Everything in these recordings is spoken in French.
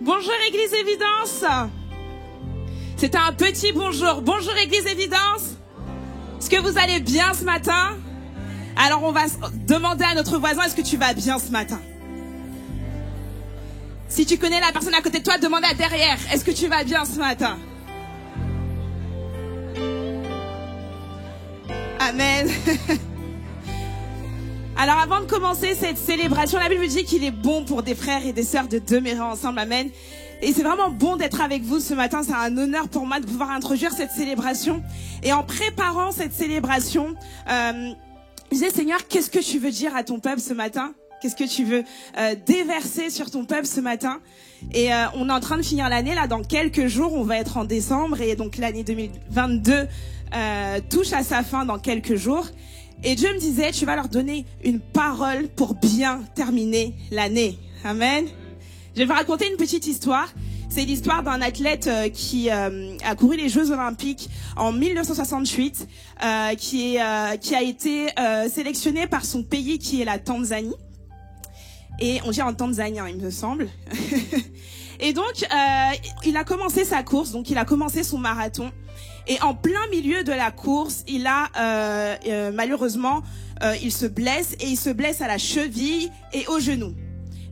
Bonjour Église Évidence. C'était un petit bonjour. Bonjour Église Évidence. Est-ce que vous allez bien ce matin? Alors on va demander à notre voisin, est-ce que tu vas bien ce matin? Si tu connais la personne à côté de toi, demande à derrière, est-ce que tu vas bien ce matin? Amen. Alors avant de commencer cette célébration, la Bible dit qu'il est bon pour des frères et des sœurs de demeurer ensemble. Amen. Et c'est vraiment bon d'être avec vous ce matin. C'est un honneur pour moi de pouvoir introduire cette célébration. Et en préparant cette célébration, je disais, Seigneur, qu'est-ce que tu veux dire à ton peuple ce matin? Qu'est-ce que tu veux déverser sur ton peuple ce matin? Et on est en train de finir l'année, là, dans quelques jours, on va être en décembre. Et donc l'année 2022 touche à sa fin dans quelques jours. Et Dieu me disait, tu vas leur donner une parole pour bien terminer l'année. Amen. Je vais vous raconter une petite histoire. C'est l'histoire d'un athlète qui a couru les Jeux Olympiques en 1968, qui a été sélectionné par son pays qui est la Tanzanie. Et on dit en tanzanien, il me semble. Et donc, il a commencé sa course, donc il a commencé son marathon. Et en plein milieu de la course, il a malheureusement, il se blesse et il se blesse à la cheville et au genou.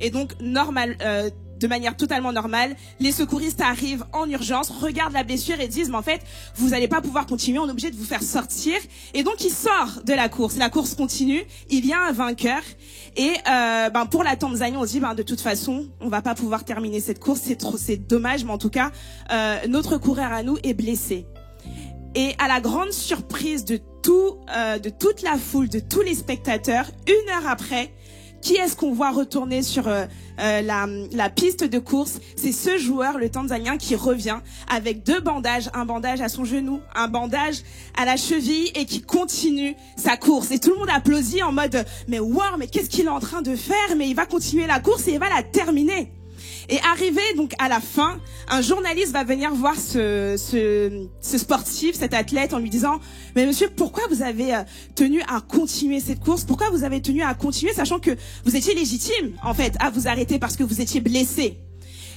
Et donc, de manière totalement normale, les secouristes arrivent en urgence, regardent la blessure et disent, mais en fait, vous n'allez pas pouvoir continuer, on est obligé de vous faire sortir. Et donc, il sort de la course. La course continue, il y a un vainqueur. Et pour la Tanzanie, on se dit, de toute façon, on va pas pouvoir terminer cette course, c'est dommage, mais en tout cas, notre coureur à nous est blessé. Et à la grande surprise de toute la foule, de tous les spectateurs, 1 heure après, qui est-ce qu'on voit retourner sur la piste de course? C'est ce joueur, le Tanzanien, qui revient avec 2 bandages, un bandage à son genou, un bandage à la cheville et qui continue sa course. Et tout le monde applaudit en mode « Mais wow, mais qu'est-ce qu'il est en train de faire? Mais il va continuer la course et il va la terminer !» Et arrivé donc à la fin, un journaliste va venir voir ce sportif, cet athlète, en lui disant « Mais monsieur, pourquoi vous avez tenu à continuer cette course? Pourquoi vous avez tenu à continuer, sachant que vous étiez légitime, en fait, à vous arrêter parce que vous étiez blessé ?»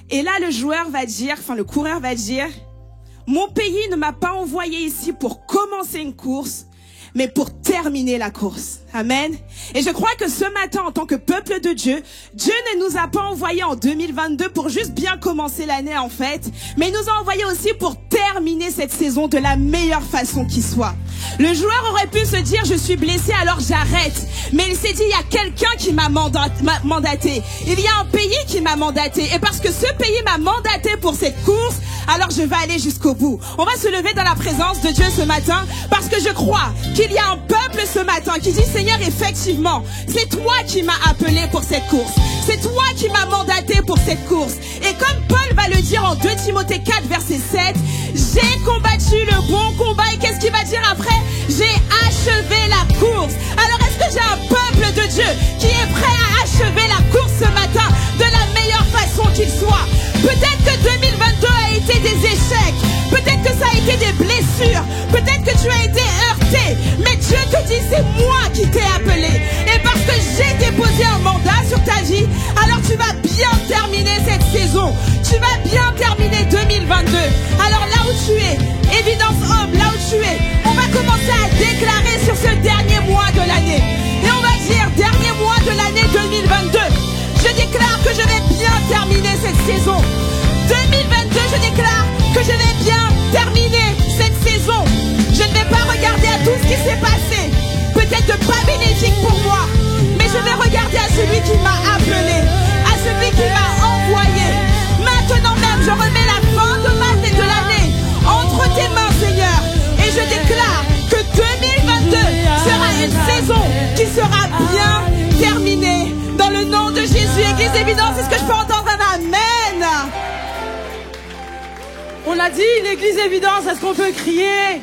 Et là, le coureur va dire « Mon pays ne m'a pas envoyé ici pour commencer une course, mais pour terminer la course. » Amen. Et je crois que ce matin, en tant que peuple de Dieu, Dieu ne nous a pas envoyés en 2022 pour juste bien commencer l'année, en fait, mais il nous a envoyés aussi pour terminer cette saison de la meilleure façon qui soit. Le joueur aurait pu se dire, je suis blessé, alors j'arrête. Mais il s'est dit, il y a quelqu'un qui m'a mandaté. Il y a un pays qui m'a mandaté. Et parce que ce pays m'a mandaté pour cette course, alors je vais aller jusqu'au bout. On va se lever dans la présence de Dieu ce matin, parce que je crois qu'il y a un peuple ce matin qui dit, Seigneur, effectivement, c'est toi qui m'as appelé pour cette course. C'est toi qui m'as mandaté pour cette course. Et comme Paul va le dire en 2 Timothée 4, verset 7, j'ai combattu le bon combat. Et qu'est-ce qu'il va dire après? J'ai achevé la course. Alors est-ce que j'ai un peuple de Dieu qui est prêt à achever la course ce matin de la meilleure façon qu'il soit? Peut-être que 2022 a été des échecs. Peut-être que ça a été des blessures. Peut-être que tu as été heurté. Mais Dieu te dit, c'est moi qui t'ai appelé. Et parce que j'ai déposé un mandat sur ta vie, alors tu vas bien terminer cette saison. Tu vas bien terminer 2022. Alors là où tu es, Évidence Homme, là où tu es, on va commencer à déclarer sur ce dernier mois de l'année. Et on va dire, dernier mois de l'année 2022. Je déclare que je vais bien terminer cette saison. 2022, je déclare que je vais bien terminer cette saison. Je ne vais pas regarder à tout ce qui s'est passé. Peut-être pas bénéfique pour moi. Mais je vais regarder à celui qui m'a appelé. À celui qui m'a envoyé. Maintenant même, je remets la fin de l'année entre tes mains, Seigneur. Et je déclare que 2022 sera une saison qui sera bien terminée. Dans le nom de Jésus, Église Évidence, est-ce que je peux entendre un amen? On l'a dit, l'Église Évidence, est-ce qu'on peut crier?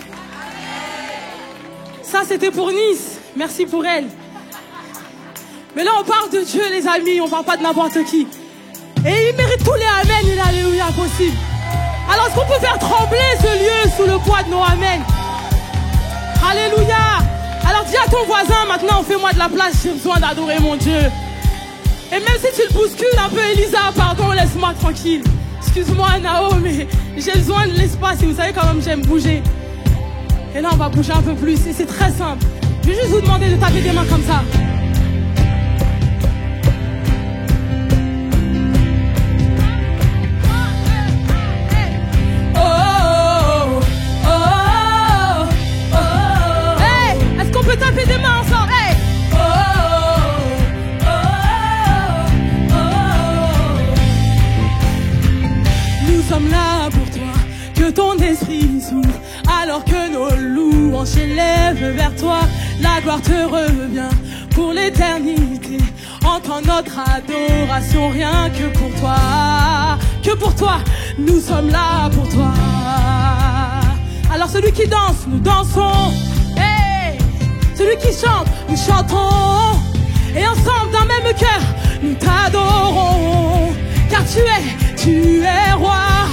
Ça, c'était pour Nice. Merci pour elle. Mais là, on parle de Dieu, les amis. On parle pas de n'importe qui. Et il mérite tous les amen et l'alléluia possible. Alors, est-ce qu'on peut faire trembler ce lieu sous le poids de nos amen? Alléluia. Alors, dis à ton voisin, maintenant, fais-moi de la place. J'ai besoin d'adorer mon Dieu. Et Et même si tu le bouscules un peu, Elisa, pardon, laisse-moi tranquille. Excuse-moi, Nao, mais j'ai besoin de l'espace et vous savez quand même j'aime bouger. Et là, on va bouger un peu plus et c'est très simple. Je vais juste vous demander de taper des mains comme ça. Taper des mains ensemble, hey! Nous sommes là pour toi, que ton esprit s'ouvre, alors que nos louanges s'élèvent vers toi. La gloire te revient pour l'éternité. Entends notre adoration, rien que pour toi. Que pour toi, nous sommes là pour toi. Alors celui qui danse, nous dansons. Celui qui chante, nous chantons. Et ensemble d'un même cœur, nous t'adorons. Car tu es roi.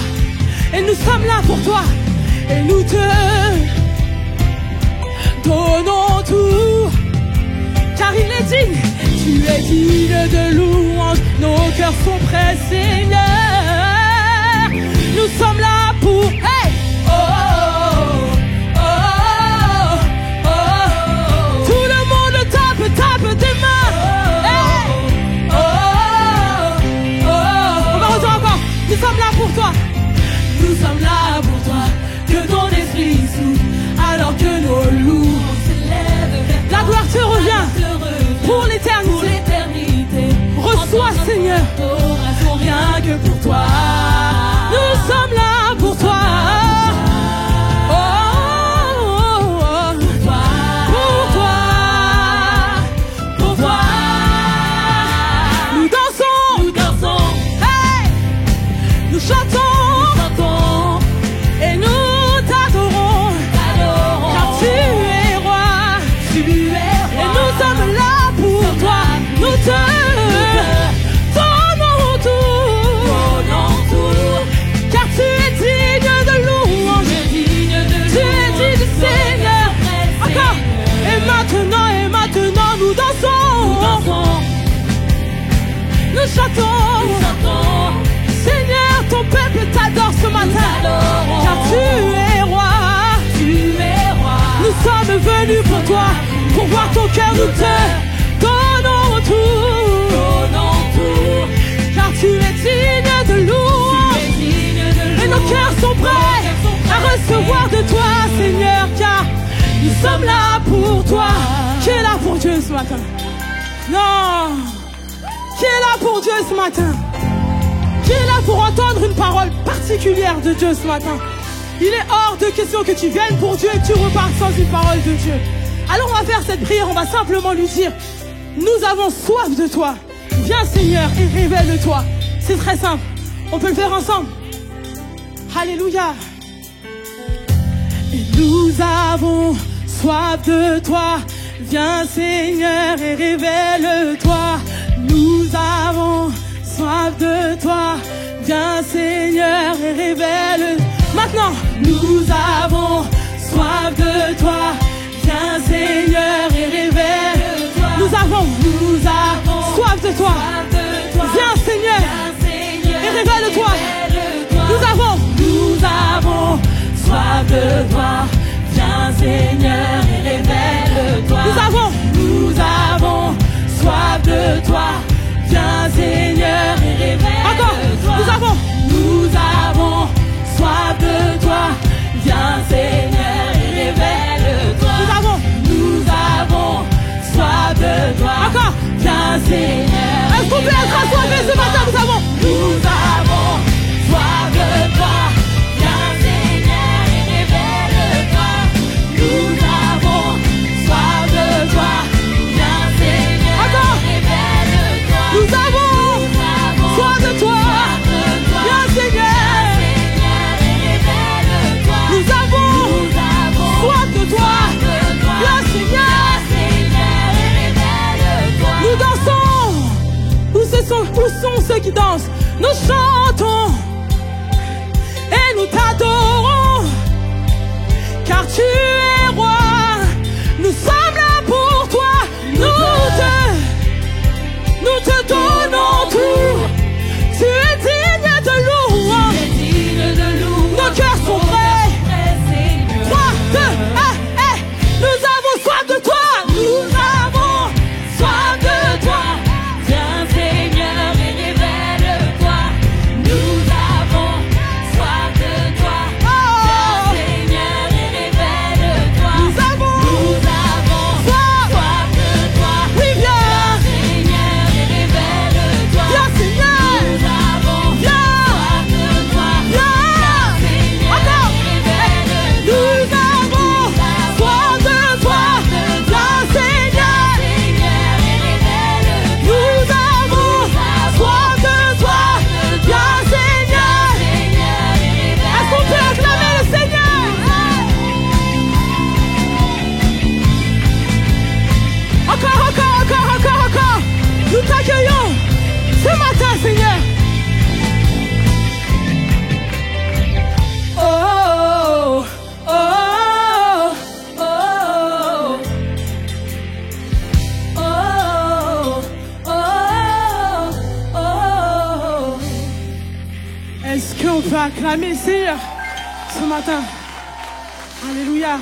Et nous sommes là pour toi. Et nous te donnons tout. Car il est digne, tu es digne de louange. Nos cœurs sont prêts, Seigneur. Nous sommes là pour... Hey! Tape tes mains. Hey. On va retourner encore. Nous sommes là pour toi. Nous sommes là pour toi. Que ton esprit s'ouvre, alors que nos loups s'élèvent vers toi. La gloire te revient pour l'éternité. Reçois, Seigneur, rien que pour toi. Nous sommes là pour toi. Chantons et nous t'adorons, car tu es roi, et nous sommes là pour toi, nous te donnons tout, car tu es digne de louange, tu es digne, Seigneur. Encore. Et maintenant nous dansons, nous chantons. Seigneur, ton peuple t'adore ce matin, car tu es roi. Nous sommes venus pour toi, pour voir ton cœur, nous te donnons tout, car tu es digne de louange. Et nos cœurs sont prêts à recevoir de toi, Seigneur, car nous sommes là pour toi. Qui est là pour Dieu ce matin? Non. Qui est là pour Dieu ce matin? Qui est là pour entendre une parole particulière de Dieu ce matin? Il est hors de question que tu viennes pour Dieu et que tu repartes sans une parole de Dieu. Alors on va faire cette prière, on va simplement lui dire: nous avons soif de toi. Viens Seigneur et révèle-toi. C'est très simple, on peut le faire ensemble. Alléluia. Et nous avons soif de toi. Viens Seigneur et révèle-toi. Nous avons soif de toi, viens Seigneur et révèle. Maintenant, nous avons soif de toi, viens Seigneur et révèle. Nous avons soif de toi, viens Seigneur et révèle-toi. Nous avons soif de toi, viens Seigneur et révèle-toi. Nous avons soif de toi. Viens Seigneur et révèle-toi. Encore, nous avons soif de toi. Viens Seigneur et révèle-toi. Nous avons soif de toi. Encore, viens Seigneur. Est-ce qu'on peut être assoiffé ce matin? Nous avons soif de toi. Viens Seigneur et révèle-toi. Nous avons soif de toi. Viens Seigneur. Encore. Nous avons soif de toi, viens Seigneur. Nous avons soif de toi, viens Seigneur. Nous dansons, où sont ceux qui dansent? Nous chantons et nous t'adorons, car tu es roi. Nous sommes là pour toi, nous te donnons. peut acclamer le Seigneur ce matin. Alléluia.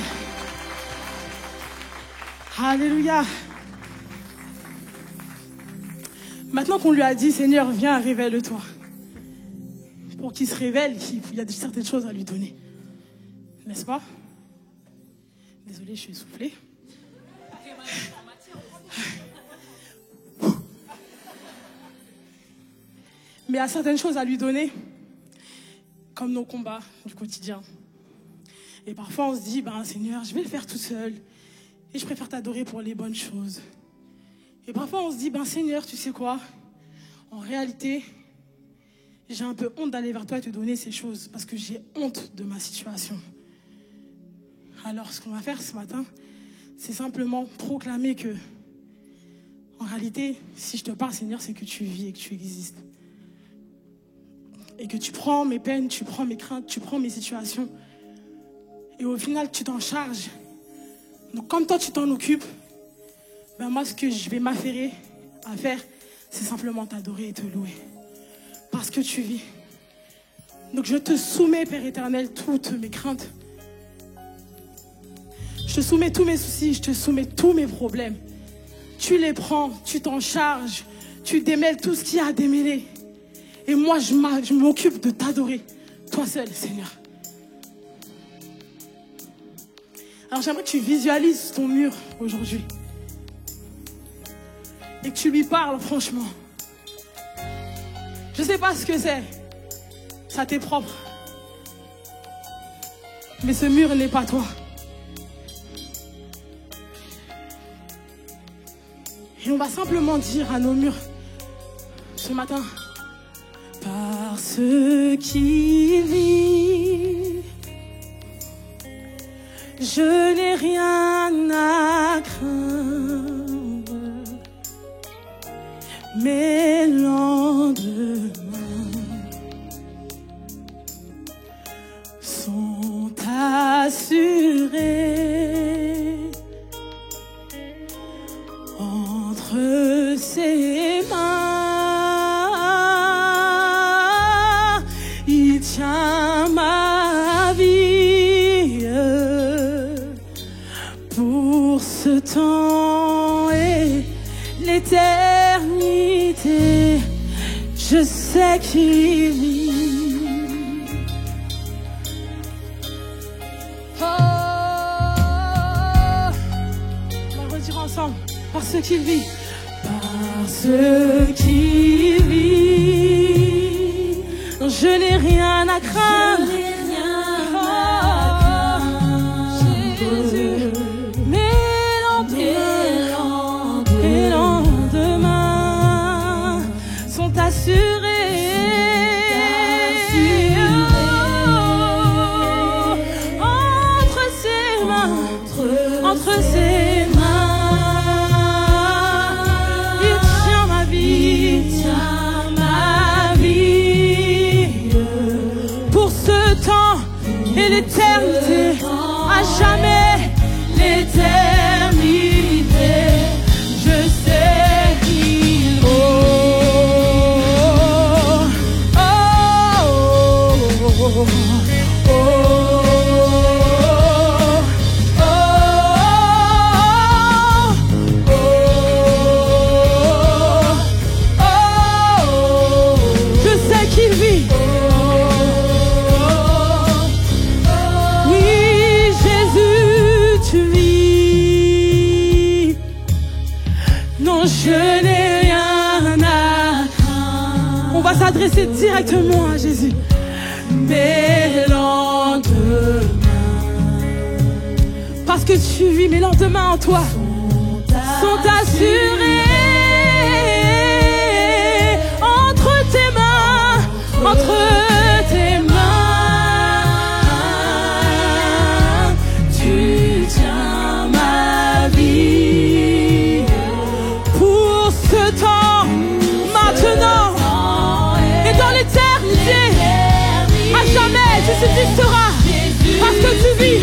Alléluia. Maintenant qu'on lui a dit, Seigneur, viens, révèle-toi. Pour qu'il se révèle, il y a certaines choses à lui donner. N'est-ce pas? Désolée, je suis essoufflée. Mais il y a certaines choses à lui donner, comme nos combats du quotidien. Et parfois, on se dit, Seigneur, je vais le faire tout seul. Et je préfère t'adorer pour les bonnes choses. Et parfois, on se dit, Seigneur, tu sais quoi? En réalité, j'ai un peu honte d'aller vers toi et te donner ces choses parce que j'ai honte de ma situation. Alors, ce qu'on va faire ce matin, c'est simplement proclamer que, en réalité, si je te parle, Seigneur, c'est que tu vis et que tu existes. Et que tu prends mes peines, tu prends mes craintes, tu prends mes situations. Et au final, tu t'en charges. Donc, comme toi, tu t'en occupes, moi, ce que je vais m'affairer à faire, c'est simplement t'adorer et te louer. Parce que tu vis. Donc, je te soumets, Père éternel, toutes mes craintes. Je te soumets tous mes soucis, je te soumets tous mes problèmes. Tu les prends, tu t'en charges, tu démêles tout ce qu'il y a à démêler. Et moi, je m'occupe de t'adorer, toi seul, Seigneur. Alors, j'aimerais que tu visualises ton mur aujourd'hui. Et que tu lui parles, franchement. Je ne sais pas ce que c'est. Ça t'est propre. Mais ce mur n'est pas toi. Et on va simplement dire à nos murs ce matin, parce qu'il vit, je n'ai rien à craindre. Mes lendemains sont assurés entre ses mains. Il tient ma vie pour ce temps et l'éternité. Je sais qu'il vit. Oh, on va redire ensemble. Parce qu'il vit. Parce qu'il vit. Non, je n'ai rien à craindre. Jésus. Mes lendemains sont assurés. Entre ses mains. Entre ses mains. Il tient ma vie. Pour ce temps et l'éternité. À jamais l'éternité. Je sais qu'il oh, oh, oh, oh, je sais qu'il vit. Je n'ai rien à craindre. On va s'adresser directement à Jésus. Mes lendemains, parce que tu vis, mes lendemains en toi sont assurés. Entre tes mains, entre tes mains, tu tiens ma vie. Temps, maintenant et dans l'éternité, à jamais tu subsisteras parce que tu vis.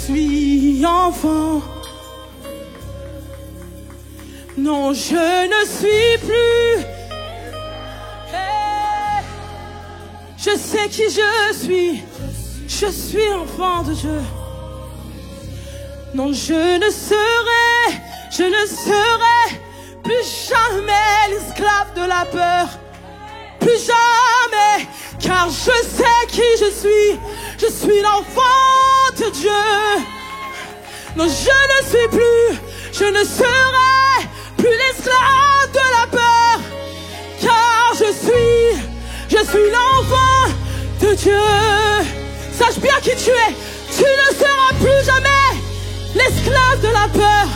suis enfant. Non, je ne suis plus. Hey. Je sais qui je suis. Je suis enfant de Dieu. Non, je ne serai plus jamais l'esclave de la peur. Plus jamais, car je sais qui je suis. Je suis l'enfant de Dieu. Non, je ne serai plus l'esclave de la peur, car je suis l'enfant de Dieu. Sache bien qui tu es. Tu ne seras plus jamais l'esclave de la peur.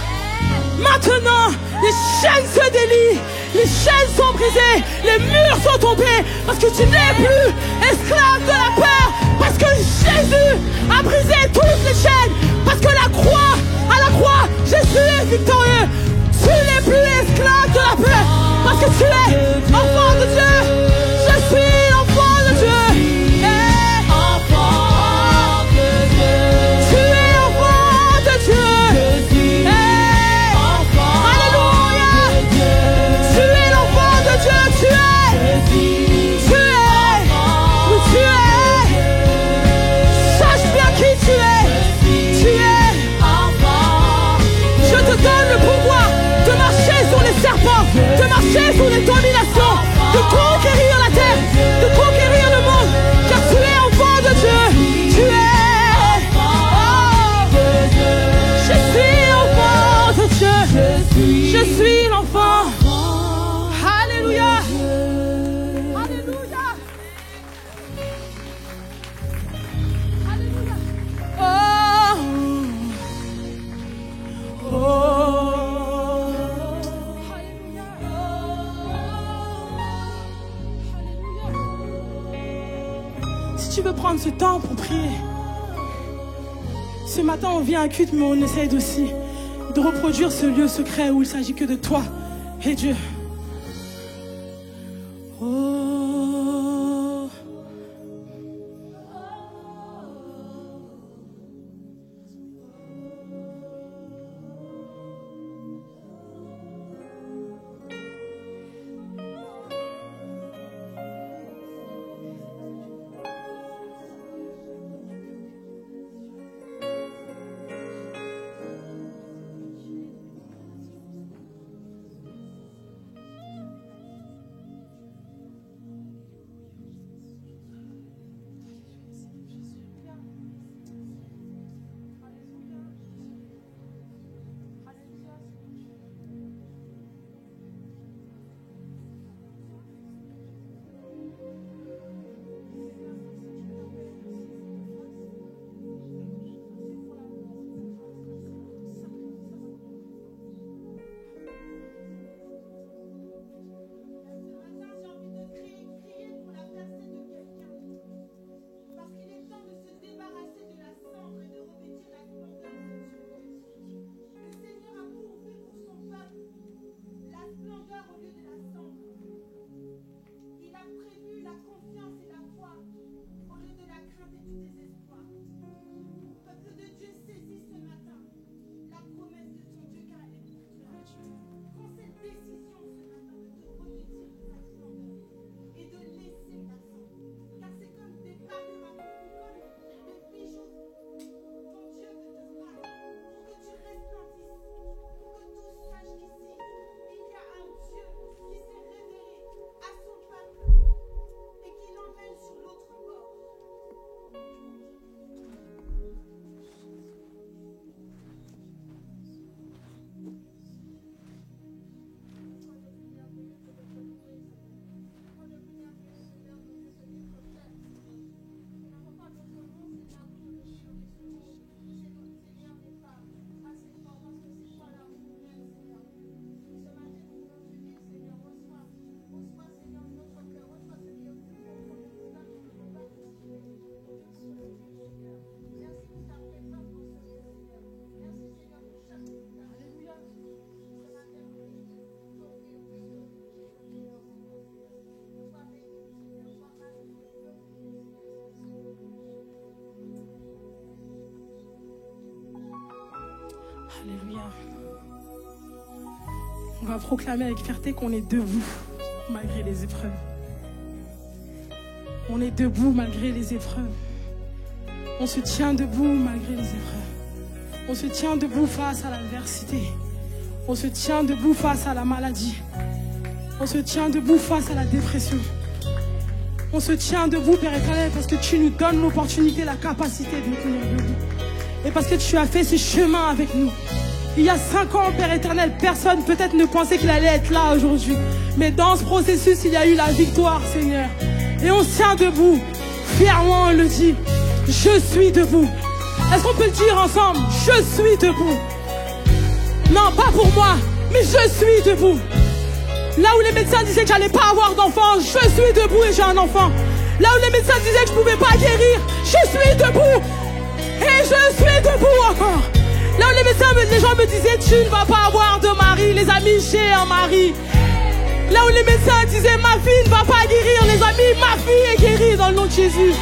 Maintenant, les chaînes se délient, les chaînes sont brisées, les murs sont tombés, parce que tu n'es plus esclave de la peur, parce que Jésus a brisé toutes les chaînes, parce que à la croix, Jésus est victorieux. Tu n'es plus esclave de la peur, parce que tu es enfant de Dieu. Je suis l'enfant de Dieu. De marcher sous les dominations, de conquérir la terre, de conquérir le monde, car tu es enfant de Dieu. Tu es je suis enfant de Dieu. Je suis l'enfant. Alléluia. Alléluia. Alléluia. Oh. Oh. Si tu veux prendre ce temps pour prier, ce matin on vient à culte, mais on essaie aussi de reproduire ce lieu secret où il ne s'agit que de toi et Dieu. Oh. On va proclamer avec fierté qu'on est debout malgré les épreuves. On est debout malgré les épreuves. On se tient debout malgré les épreuves. On se tient debout face à l'adversité. On se tient debout face à la maladie. On se tient debout face à la dépression. On se tient debout, Père éternel, parce que tu nous donnes l'opportunité, la capacité de tenir debout. Et parce que tu as fait ce chemin avec nous. Il y a 5 ans, Père éternel, personne peut-être ne pensait qu'il allait être là aujourd'hui. Mais dans ce processus, il y a eu la victoire, Seigneur. Et on se tient debout. Fièrement, on le dit. Je suis debout. Est-ce qu'on peut le dire ensemble? Je suis debout. Non, pas pour moi, mais je suis debout. Là où les médecins disaient que j'allais pas avoir d'enfant, je suis debout et j'ai un enfant. Là où les médecins disaient que je pouvais pas guérir, je suis debout. Et je suis debout encore. Là où les gens me disaient tu ne vas pas avoir de mari, les amis, j'ai un mari. Là où les médecins disaient ma fille ne va pas guérir, les amis, ma fille est guérie dans le nom de Jésus.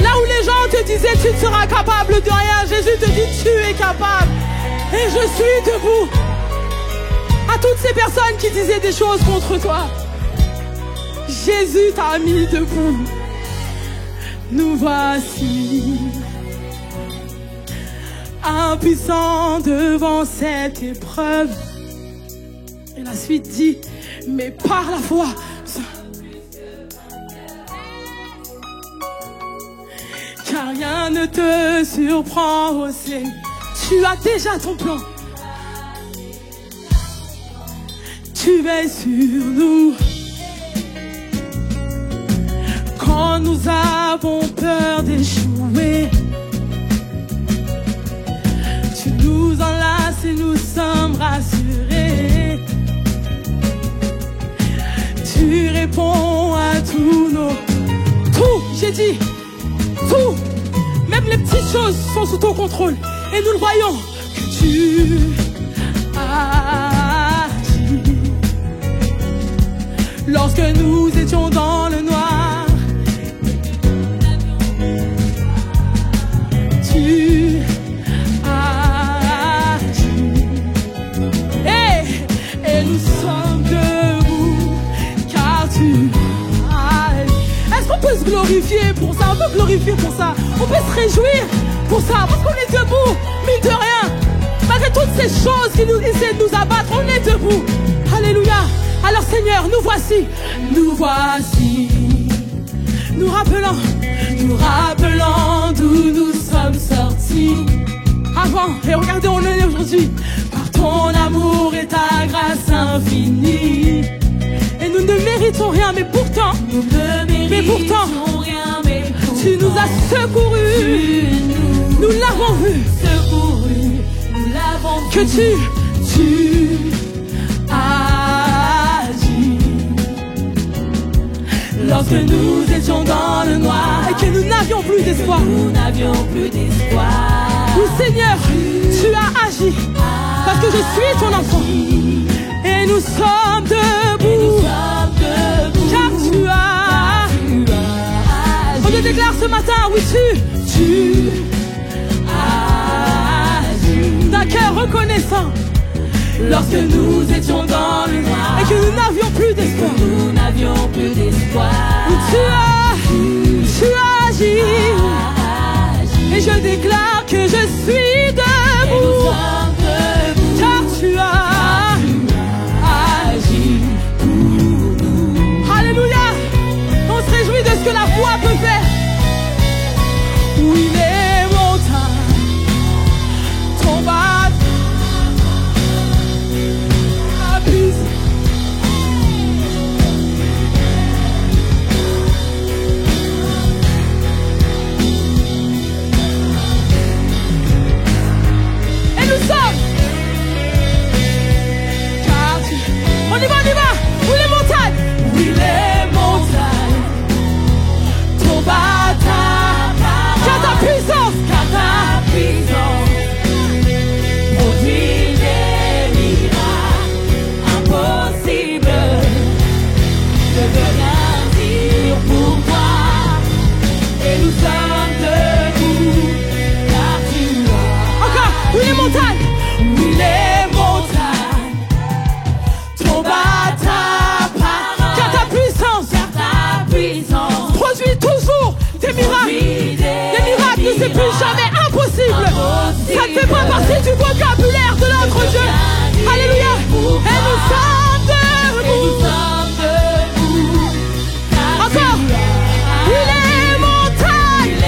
Là où les gens te disaient tu ne seras capable de rien, Jésus te dit tu es capable. Et je suis debout. À toutes ces personnes qui disaient des choses contre toi, Jésus t'a mis debout. Nous voici impuissants devant cette épreuve. Et la suite dit, mais par la foi, car rien ne te surprend au Seigneur. Tu as déjà ton plan. Tu veilles sur nous. Quand nous avons peur d'échouer, tu nous enlaces et nous sommes rassurés. Tu réponds à tous nos... Tout, j'ai dit, tout. Même les petites choses sont sous ton contrôle. Et nous le voyons que tu agis. Lorsque nous étions dans le noir, tu agis. Et nous sommes debout, car tu agis. Est-ce qu'on peut se glorifier pour ça? On peut glorifier pour ça. On peut se réjouir pour ça, parce qu'on est debout, mine de rien. Malgré toutes ces choses qui nous essaient de nous abattre, on est debout. Alléluia. Alors Seigneur, nous voici, nous rappelant d'où nous sommes sortis. Avant, et regardez, on est aujourd'hui. Par ton amour et ta grâce infinie. Et nous ne méritons rien, mais pourtant, rien, mais pourtant tu nous as secourus. Nous l'avons vu. Secourus, nous l'avons vu. Que tu agis. Lorsque nous étions dans le noir et que nous n'avions plus d'espoir. Oui, Seigneur, tu as agi. Parce que je suis ton enfant. Et nous sommes debout. Car tu as agi. On te déclare ce matin, oui, tu agis. D'un cœur reconnaissant. Lorsque nous étions dans le noir et que nous n'avions plus d'espoir. Oui, tu as agi. Et je déclare que je suis debout. Car tu as agi pour nous. Alléluia. On se réjouit de ce que la foi peut faire. Oui, les montagnes tombent. sommes debout. Encore. Il est montagne.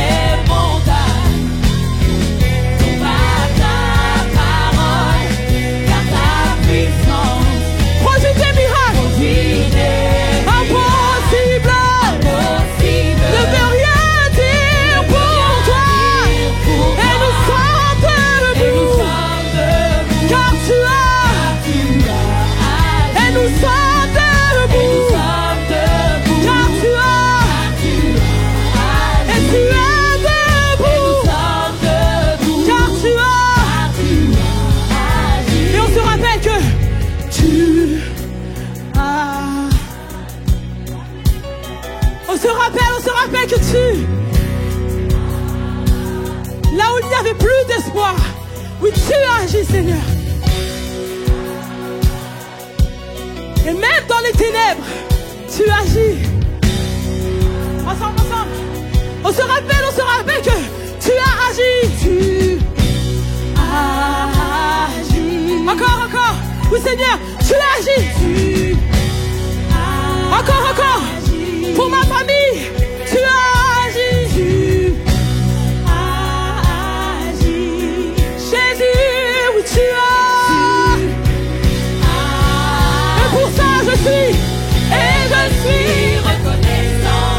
Produit des miracles. Impossible. Ne peut rien dire pour toi. Et nous sommes debout. Car tu as. Et nous sommes debout. Car tu as. Et tu es debout. Car tu as. Et on se rappelle que tu as. On se rappelle que tu. Là où il n'y avait plus d'espoir, oui, tu as agi, Seigneur. Et même dans les ténèbres, tu agis. Ensemble. On se rappelle que tu as agi. Tu as agi. Encore. Oui, Seigneur, tu as agi. Encore. Pour ma famille, tu as agi. Jésus, oui, tu as. Et pour ça, je suis reconnaissant.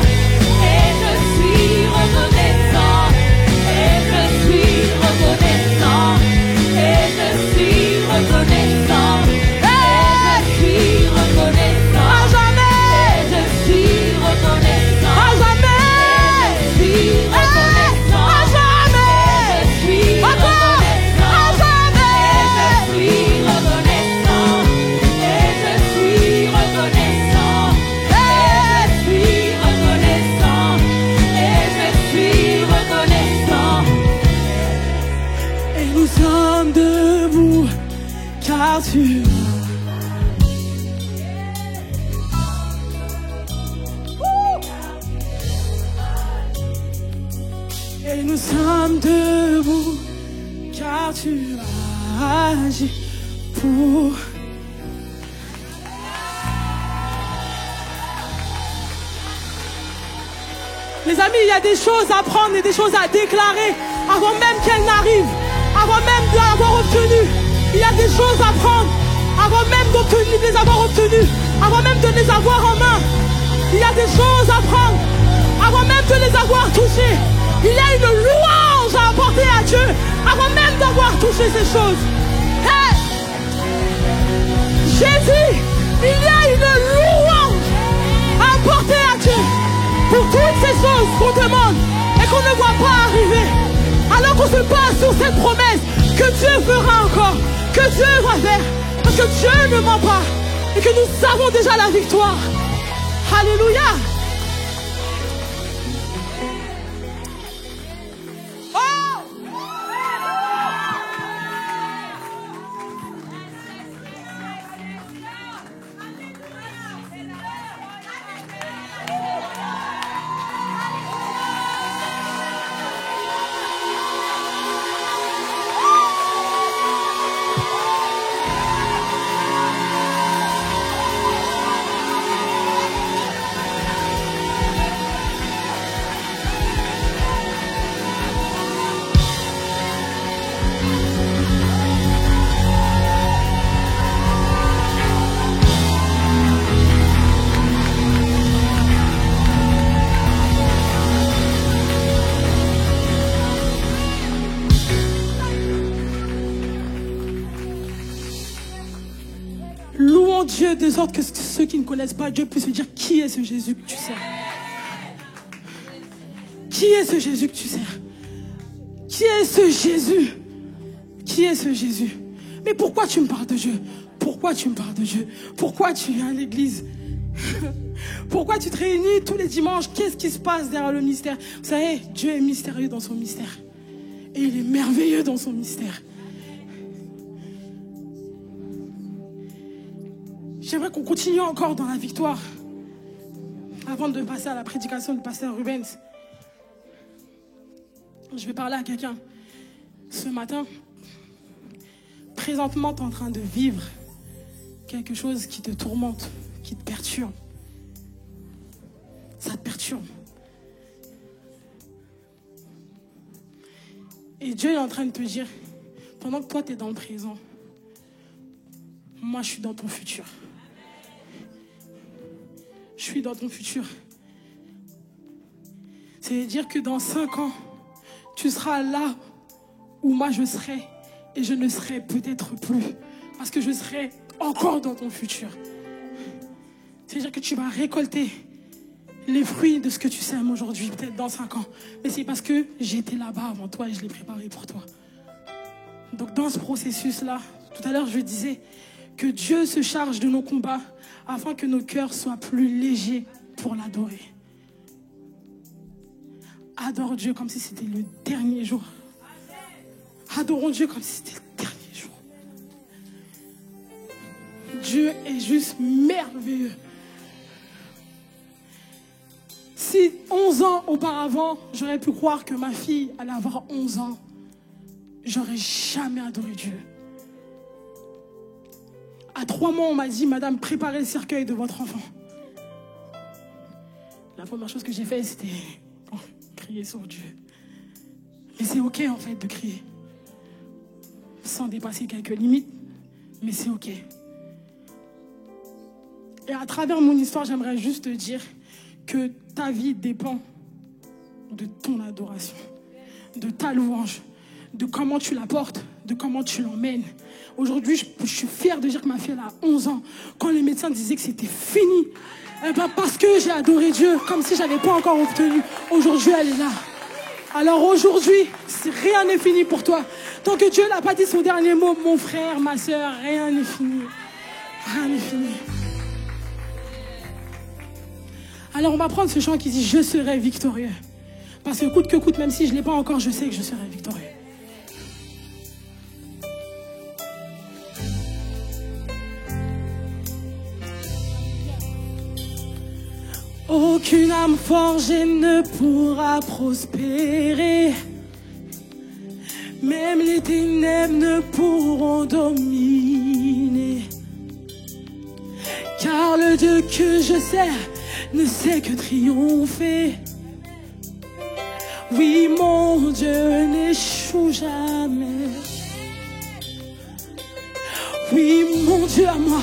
tu et nous sommes debout car tu as agi pour. Les amis, il y a des choses à prendre et des choses à déclarer avant même qu'elles n'arrivent, avant même de l'avoir obtenu. Il y a des choses à prendre avant même de les avoir obtenues, avant même de les avoir en main. Il y a des choses à prendre avant même de les avoir touchées. Il y a une louange à apporter à Dieu avant même d'avoir touché ces choses. Hey! Jésus, il y a une louange à apporter à Dieu pour toutes ces choses qu'on demande et qu'on ne voit pas arriver. Alors qu'on se base sur cette promesse que Dieu fera encore, que Dieu va faire, parce que Dieu ne ment pas et que nous avons déjà la victoire. Alléluia. Dieu, de sorte que ceux qui ne connaissent pas Dieu puissent se dire qui est ce Jésus que tu sers. Qui est ce Jésus que tu sers? Qui est ce Jésus? Qui est ce Jésus? Mais pourquoi tu me parles de Dieu? Pourquoi tu me parles de Dieu? Pourquoi tu viens à l'église? Pourquoi tu te réunis tous les dimanches? Qu'est-ce qui se passe derrière le mystère? Vous savez, Dieu est mystérieux dans son mystère. Et il est merveilleux dans son mystère. J'aimerais qu'on continue encore dans la victoire. Avant de passer à la prédication du pasteur Rubens, je vais parler à quelqu'un. Ce matin, présentement, tu es en train de vivre quelque chose qui te tourmente, qui te perturbe. Ça te perturbe. Et Dieu est en train de te dire, pendant que toi, tu es dans le présent, moi, je suis dans ton futur. Je suis dans ton futur. C'est-à-dire que dans 5 ans, tu seras là où moi je serai et je ne serai peut-être plus. Parce que je serai encore dans ton futur. C'est-à-dire que tu vas récolter les fruits de ce que tu sèmes aujourd'hui, peut-être dans 5 ans. Mais c'est parce que j'étais là-bas avant toi et je l'ai préparé pour toi. Donc dans ce processus-là, tout à l'heure je disais que Dieu se charge de nos combats afin que nos cœurs soient plus légers pour l'adorer. Adore Dieu comme si c'était le dernier jour. Adorons Dieu comme si c'était le dernier jour. Dieu est juste merveilleux. Si 11 ans auparavant, j'aurais pu croire que ma fille allait avoir 11 ans, j'aurais jamais adoré Dieu. À 3 mois, on m'a dit, madame, préparez le cercueil de votre enfant. La première chose que j'ai fait, c'était crier sur Dieu. Mais c'est ok en fait de crier. Sans dépasser quelques limites, mais c'est ok. Et à travers mon histoire, j'aimerais juste te dire que ta vie dépend de ton adoration, de ta louange, de comment tu la portes, de comment tu l'emmènes. Aujourd'hui, je suis fière de dire que ma fille elle a 11 ans. Quand les médecins disaient que c'était fini, eh ben parce que j'ai adoré Dieu, comme si je n'avais pas encore obtenu. Aujourd'hui, elle est là. Alors aujourd'hui, rien n'est fini pour toi. Tant que Dieu n'a pas dit son dernier mot, mon frère, ma soeur, rien n'est fini. Rien n'est fini. Alors on va prendre ce chant qui dit « Je serai victorieux ». Parce que coûte que coûte, même si je ne l'ai pas encore, je sais que je serai victorieux. Aucune âme forgée ne pourra prospérer. Même les ténèbres ne pourront dominer. Car le Dieu que je sers ne sait que triompher. Oui, mon Dieu n'échoue jamais. Oui, mon Dieu à moi.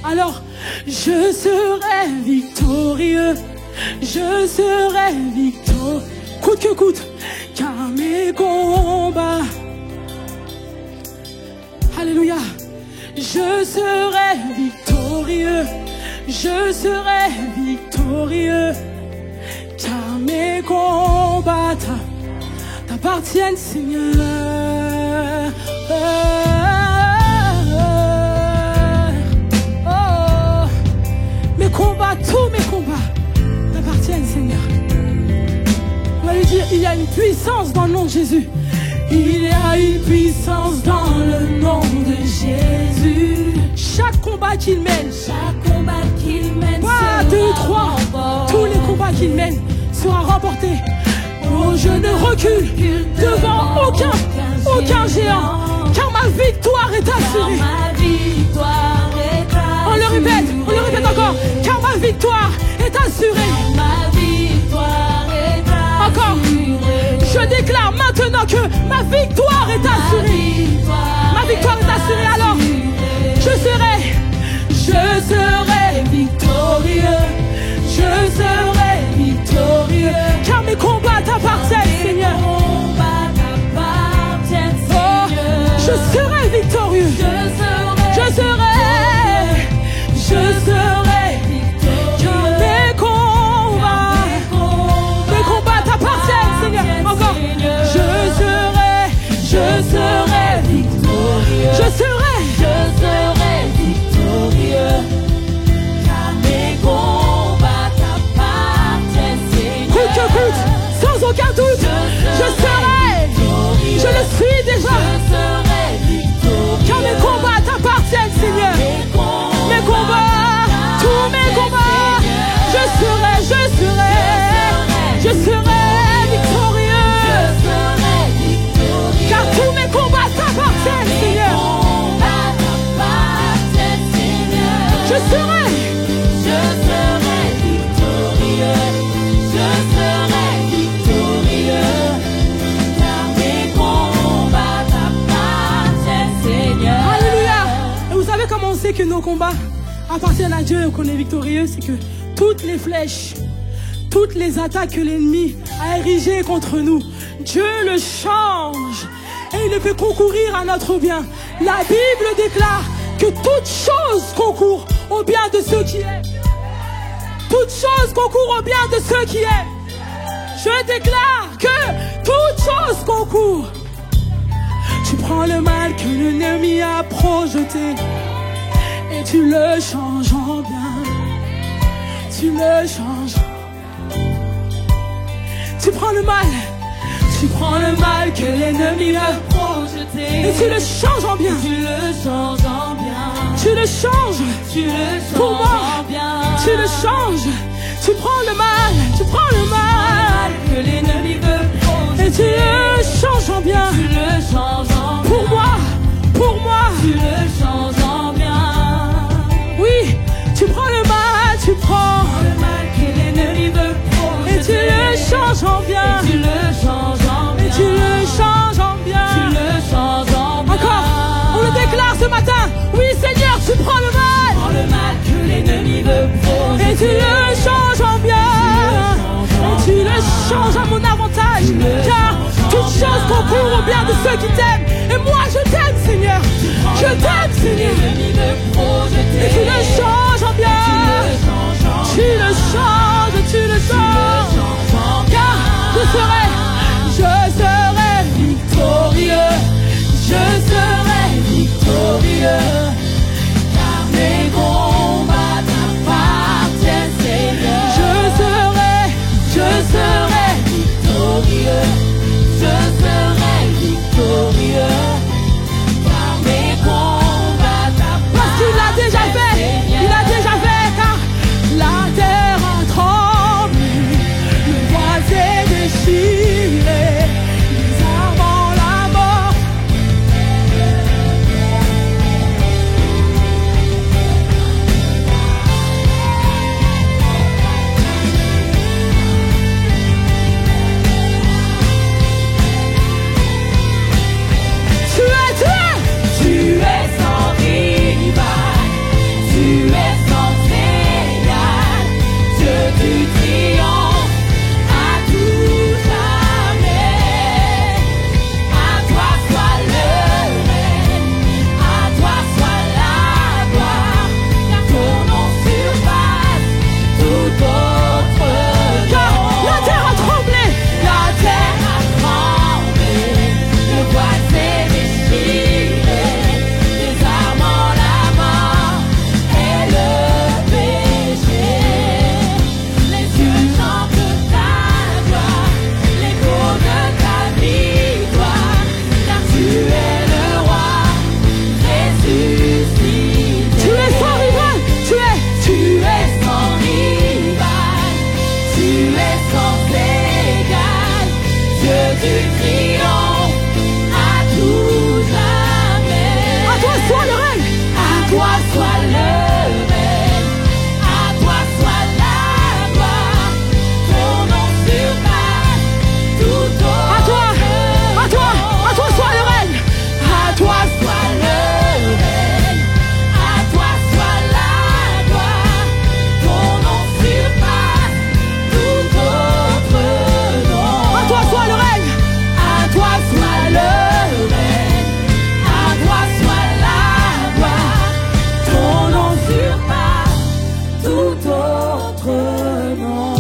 Alors, je serai victorieux. Je serai victorieux. Coûte que coûte, car mes combats. Alléluia. Je serai victorieux. Je serai victorieux. Car mes combats t'appartiennent, Seigneur. Mes combats, tous mes combats t'appartiennent, Seigneur. On va lui dire, il y a une puissance dans le nom de Jésus. Il y a une puissance dans le nom de Jésus. Chaque combat qu'il mène, pas 2, 3, tous les combats qu'il mène sera remporté. Oh, je ne recule devant aucun géant, car ma victoire est assurée. On le répète encore, car ma victoire est assurée. Encore, je déclare maintenant que ma victoire est assurée. Ma victoire est assurée, alors je serai victorieux. Je serai victorieux. Car mes combats t'appartiennent, Seigneur. Oh, je serai victorieux. Je serai victorieux. Car je serai victorieux, je serai victorieux, car mes combats t'appartiennent, Seigneur. Alléluia. Et vous savez comment on sait que nos combats appartiennent à Dieu et qu'on est victorieux? C'est que toutes les flèches, toutes les attaques que l'ennemi a érigées contre nous, Dieu le change et il le fait concourir à notre bien. La Bible déclare que toute chose concourt au bien de ceux qui aiment. Toute chose concourt au bien de ceux qui aiment. Je déclare que toute chose concourt. Tu prends le mal que l'ennemi a projeté et tu le changes en bien. Tu le changes. Tu prends le mal. Tu prends le mal que l'ennemi a projeté et tu le changes en bien. Tu le changes en bien. Tu le changes. Tu le changes Pour moi. en bien. Tu le changes. Tu prends le mal. Tu prends le mal que l'ennemi veut projeter et tu le changes en bien. Tu le changes en bien. Pour moi. Pour moi. Tu le changes en bien. Oui. Tu prends le mal. Tu prends le mal que l'ennemi veut projeter et tu le changes en bien. Et tu le changes en bien. Et tu le changes en bien. Tu le changes en bien. Encore. On le déclare ce matin. Oui, Seigneur, tu prends le mal. Prends le mal que l'ennemi veut projeter. Et tu le changes en bien. Et tu le changes à mon avantage. Car toute chose concourt au bien de ceux qui t'aiment. Et moi, je t'aime, Seigneur. Je t'aime, Seigneur. Et tu le changes en bien. Tu le changes, tu le changes. Car je serai victorieux. Je serai victorieux. Car mes combats t'appartiennent, Seigneur. Je serai victorieux. Je serai victorieux. Car mes combats t'appartiennent. parce qu'il l'a déjà fait. Il l'a déjà fait car la terre a tremblé. Le voile s'est déchiré. Les armes en la mort. Tu es sans rival, tu es sans égal, Dieu du triomphe à tout jamais. À toi soit le règne, à toi soit la gloire, car ton nom surpasse tout autre Car nom. la terre a tremblé. La terre a tremblé, le voile s'est déchiré, les armes en la mort et le péché. Les yeux chantent ta gloire, l'écho de ta victoire, car tu es le roi ressuscité. Tu es sans rival. Tu es sans rival, tu es sans égal, Dieu du triomphe à tout jamais. À toi soit le règne. À toi soit le règne, à toi soit la gloire, ton nom surpasse tout autre. À toi soit le règne. À toi soit le règne, à toi soit la gloire, ton nom surpasse tout autre nom. À toi soit le règne. À toi soit le règne, à toi soit la gloire, ton nom surpasse tout autre nom.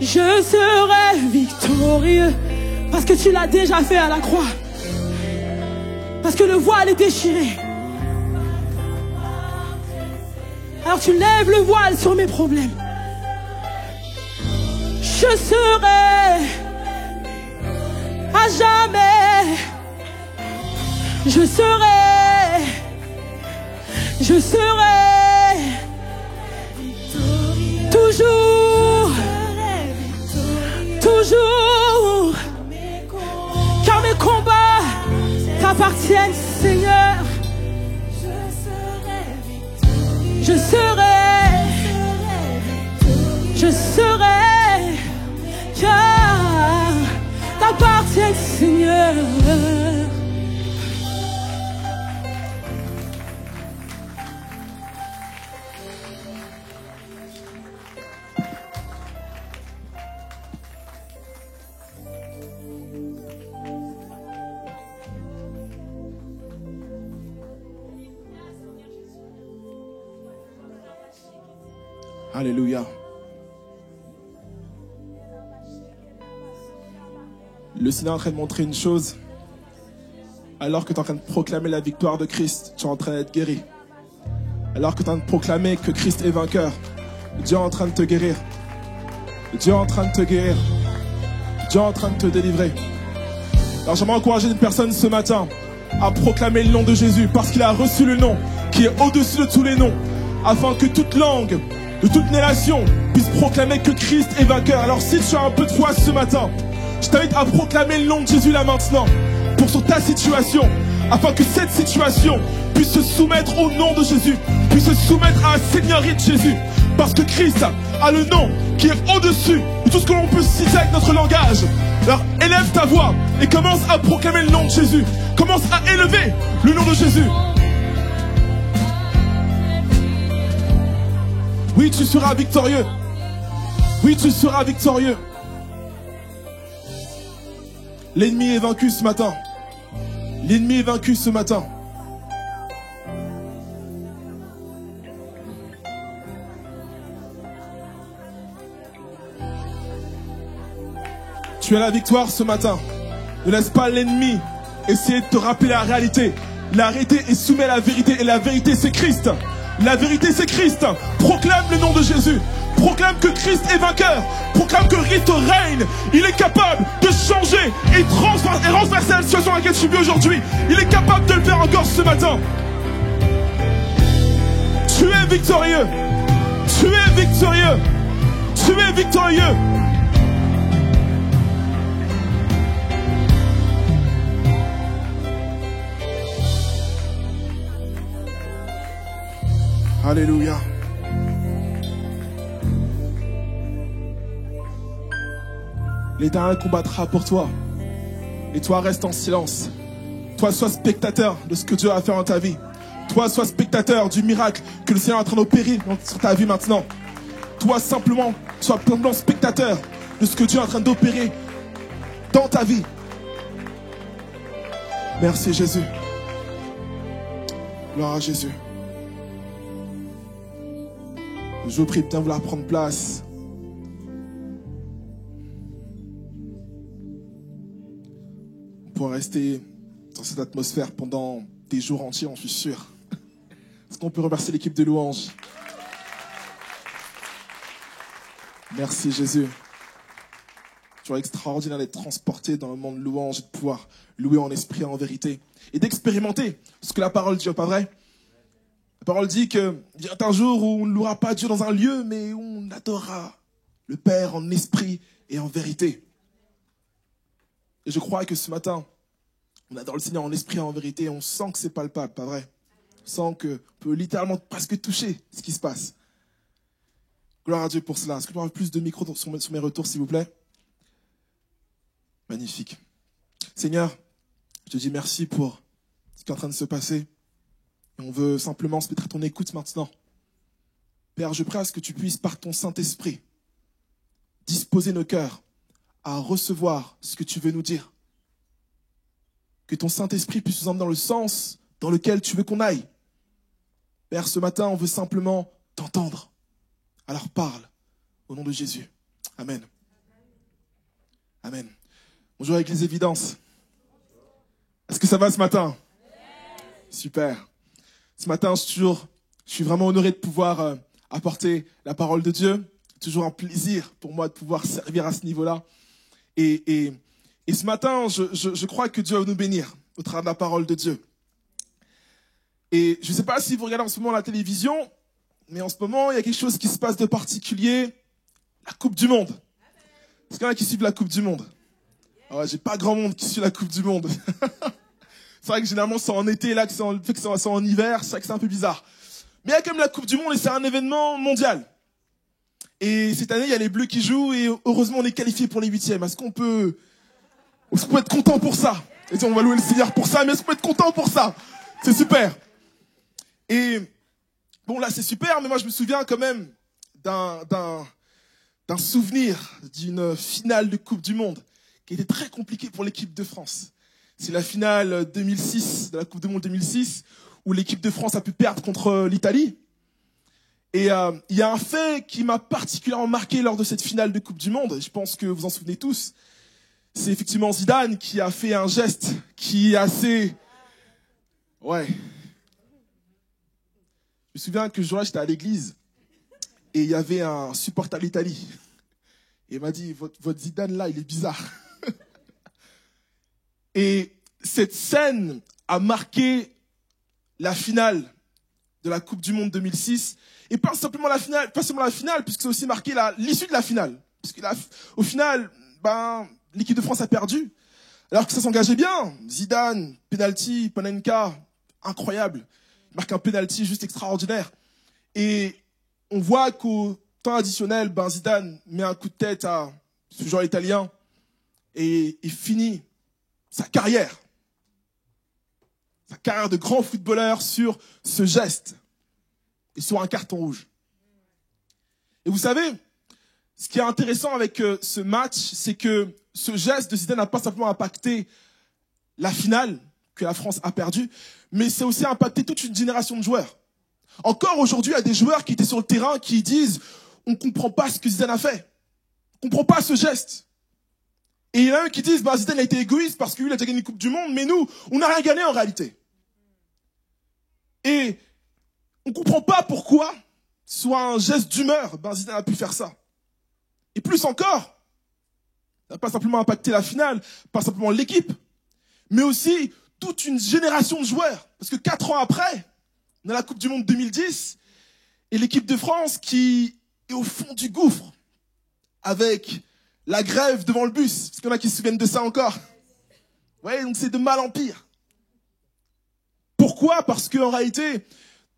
Je serai victorieux parce que tu l'as déjà fait à la croix. Parce que le voile est déchiré. Alors tu lèves le voile sur mes problèmes. Je serai à jamais. Je serai toujours, toujours, car mes combats t'appartiennent, Seigneur. Je serai je serai, car t'appartiens, Seigneur. Alléluia. Le Seigneur est en train de montrer une chose. Alors que tu es en train de proclamer la victoire de Christ, tu es en train d'être guéri. Alors que tu es en train de proclamer que Christ est vainqueur, Dieu est en train de te guérir. Dieu est en train de te guérir. Dieu est en train de te délivrer. Alors j'aimerais encourager une personne ce matin à proclamer le nom de Jésus parce qu'il a reçu le nom qui est au-dessus de tous les noms, afin que toute langue, de toute nation puisse proclamer que Christ est vainqueur. Alors si tu as un peu de foi ce matin, je t'invite à proclamer le nom de Jésus là maintenant sur ta situation, afin que cette situation puisse se soumettre au nom de Jésus, puisse se soumettre à la seigneurie de Jésus, parce que Christ a le nom qui est au-dessus de tout ce que l'on peut citer avec notre langage. Alors élève ta voix et commence à proclamer le nom de Jésus, commence à élever le nom de Jésus. Oui, tu seras victorieux. Oui, tu seras victorieux. L'ennemi est vaincu ce matin. L'ennemi est vaincu ce matin. Tu as la victoire ce matin. Ne laisse pas l'ennemi essayer de te rappeler la réalité. La réalité est soumise à la vérité et la vérité c'est Christ. La vérité c'est Christ. Proclame le nom de Jésus. Proclame que Christ est vainqueur. Proclame que Christ règne. Il est capable de changer et renverser la situation dans laquelle tu vis aujourd'hui. Il est capable de le faire encore ce matin. Tu es victorieux. Tu es victorieux. Tu es victorieux. Alléluia. L'Éternel combattra pour toi. Et toi, reste en silence. Toi, sois spectateur de ce que Dieu a fait dans ta vie. Toi, sois spectateur du miracle que le Seigneur est en train d'opérer sur ta vie maintenant. Toi, simplement, sois simplement spectateur de ce que Dieu est en train d'opérer dans ta vie. Merci Jésus. Gloire à Jésus. Je vous prie de bien vouloir prendre place. On pourra rester dans cette atmosphère pendant des jours entiers, j'en suis sûr. Est-ce qu'on peut remercier l'équipe de louanges? Merci Jésus. C'est extraordinaire d'être transporté dans le monde de louange et de pouvoir louer en esprit et en vérité. Et d'expérimenter ce que la parole dit, pas vrai? La parole dit qu'il y a un jour où on ne louera pas Dieu dans un lieu, mais où on adorera le Père en esprit et en vérité. Et je crois que ce matin, on adore le Seigneur en esprit et en vérité, et on sent que c'est palpable, pas vrai? On sent qu'on peut littéralement presque toucher ce qui se passe. Gloire à Dieu pour cela. Est-ce que je peux avoir plus de micros sur mes retours, s'il vous plaît? Magnifique. Seigneur, je te dis merci pour ce qui est en train de se passer. Et on veut simplement se mettre à ton écoute maintenant. Père, je prie à ce que tu puisses, par ton Saint-Esprit, disposer nos cœurs à recevoir ce que tu veux nous dire. Que ton Saint-Esprit puisse nous emmener dans le sens dans lequel tu veux qu'on aille. Père, ce matin, on veut simplement t'entendre. Alors parle, au nom de Jésus. Amen. Amen. Bonjour avec les évidences. Est-ce que ça va ce matin? Super. Ce matin, je suis vraiment honoré de pouvoir apporter la parole de Dieu. C'est toujours un plaisir pour moi de pouvoir servir à ce niveau-là. Et ce matin, je crois que Dieu va nous bénir au travers de la parole de Dieu. Et je ne sais pas si vous regardez en ce moment la télévision, mais en ce moment, il y a quelque chose qui se passe de particulier. La Coupe du Monde. Est-ce qu'il y en a qui suivent la Coupe du Monde? Alors, j'ai pas grand monde qui suit la Coupe du Monde. C'est vrai que généralement c'est en été, là, que c'est en hiver, c'est vrai que c'est un peu bizarre. Mais il y a quand même la Coupe du Monde et c'est un événement mondial. Et cette année, il y a les Bleus qui jouent et heureusement, on est qualifié pour les 8e. Est-ce qu'on peut être content pour ça? Et on va louer le Seigneur pour ça, mais est-ce qu'on peut être content pour ça? C'est super. Et bon, là, c'est super, mais moi, je me souviens quand même d'un souvenir d'une finale de Coupe du Monde qui était très compliquée pour l'équipe de France. C'est la finale 2006, de la Coupe du Monde 2006, où l'équipe de France a pu perdre contre l'Italie. Et il y a un fait qui m'a particulièrement marqué lors de cette finale de Coupe du Monde, je pense que vous en souvenez tous. C'est effectivement Zidane qui a fait un geste qui est assez... Ouais. Je me souviens que ce jour-là, j'étais à l'église et il y avait un supporter d'Italie. Et il m'a dit, votre Zidane là, il est bizarre. Et cette scène a marqué la finale de la Coupe du Monde 2006. Et pas seulement la finale, puisque c'est aussi marqué l'issue de la finale. Parce que au final, l'équipe de France a perdu. Alors que ça s'engageait bien. Zidane, penalty, Panenka, incroyable. Il marque un penalty juste extraordinaire. Et on voit qu'au temps additionnel, Zidane met un coup de tête à ce joueur italien et il finit sa carrière de grand footballeur sur ce geste et sur un carton rouge. Et vous savez, ce qui est intéressant avec ce match, c'est que ce geste de Zidane n'a pas simplement impacté la finale que la France a perdue, mais c'est aussi impacté toute une génération de joueurs. Encore aujourd'hui, il y a des joueurs qui étaient sur le terrain qui disent « on ne comprend pas ce que Zidane a fait. On ne comprend pas ce geste. » Et il y en a eux qui disent Zidane a été égoïste parce qu'il a déjà gagné une Coupe du Monde, mais nous, on n'a rien gagné en réalité. Et on ne comprend pas pourquoi, soit un geste d'humeur, Zidane a pu faire ça. Et plus encore, ça n'a pas simplement impacté la finale, pas simplement l'équipe, mais aussi toute une génération de joueurs. Parce que 4 ans après, on a la Coupe du Monde 2010, et l'équipe de France qui est au fond du gouffre, avec la grève devant le bus. Parce qu'il y en a qui se souviennent de ça encore. Ouais, donc c'est de mal en pire. Pourquoi? Parce qu'en réalité,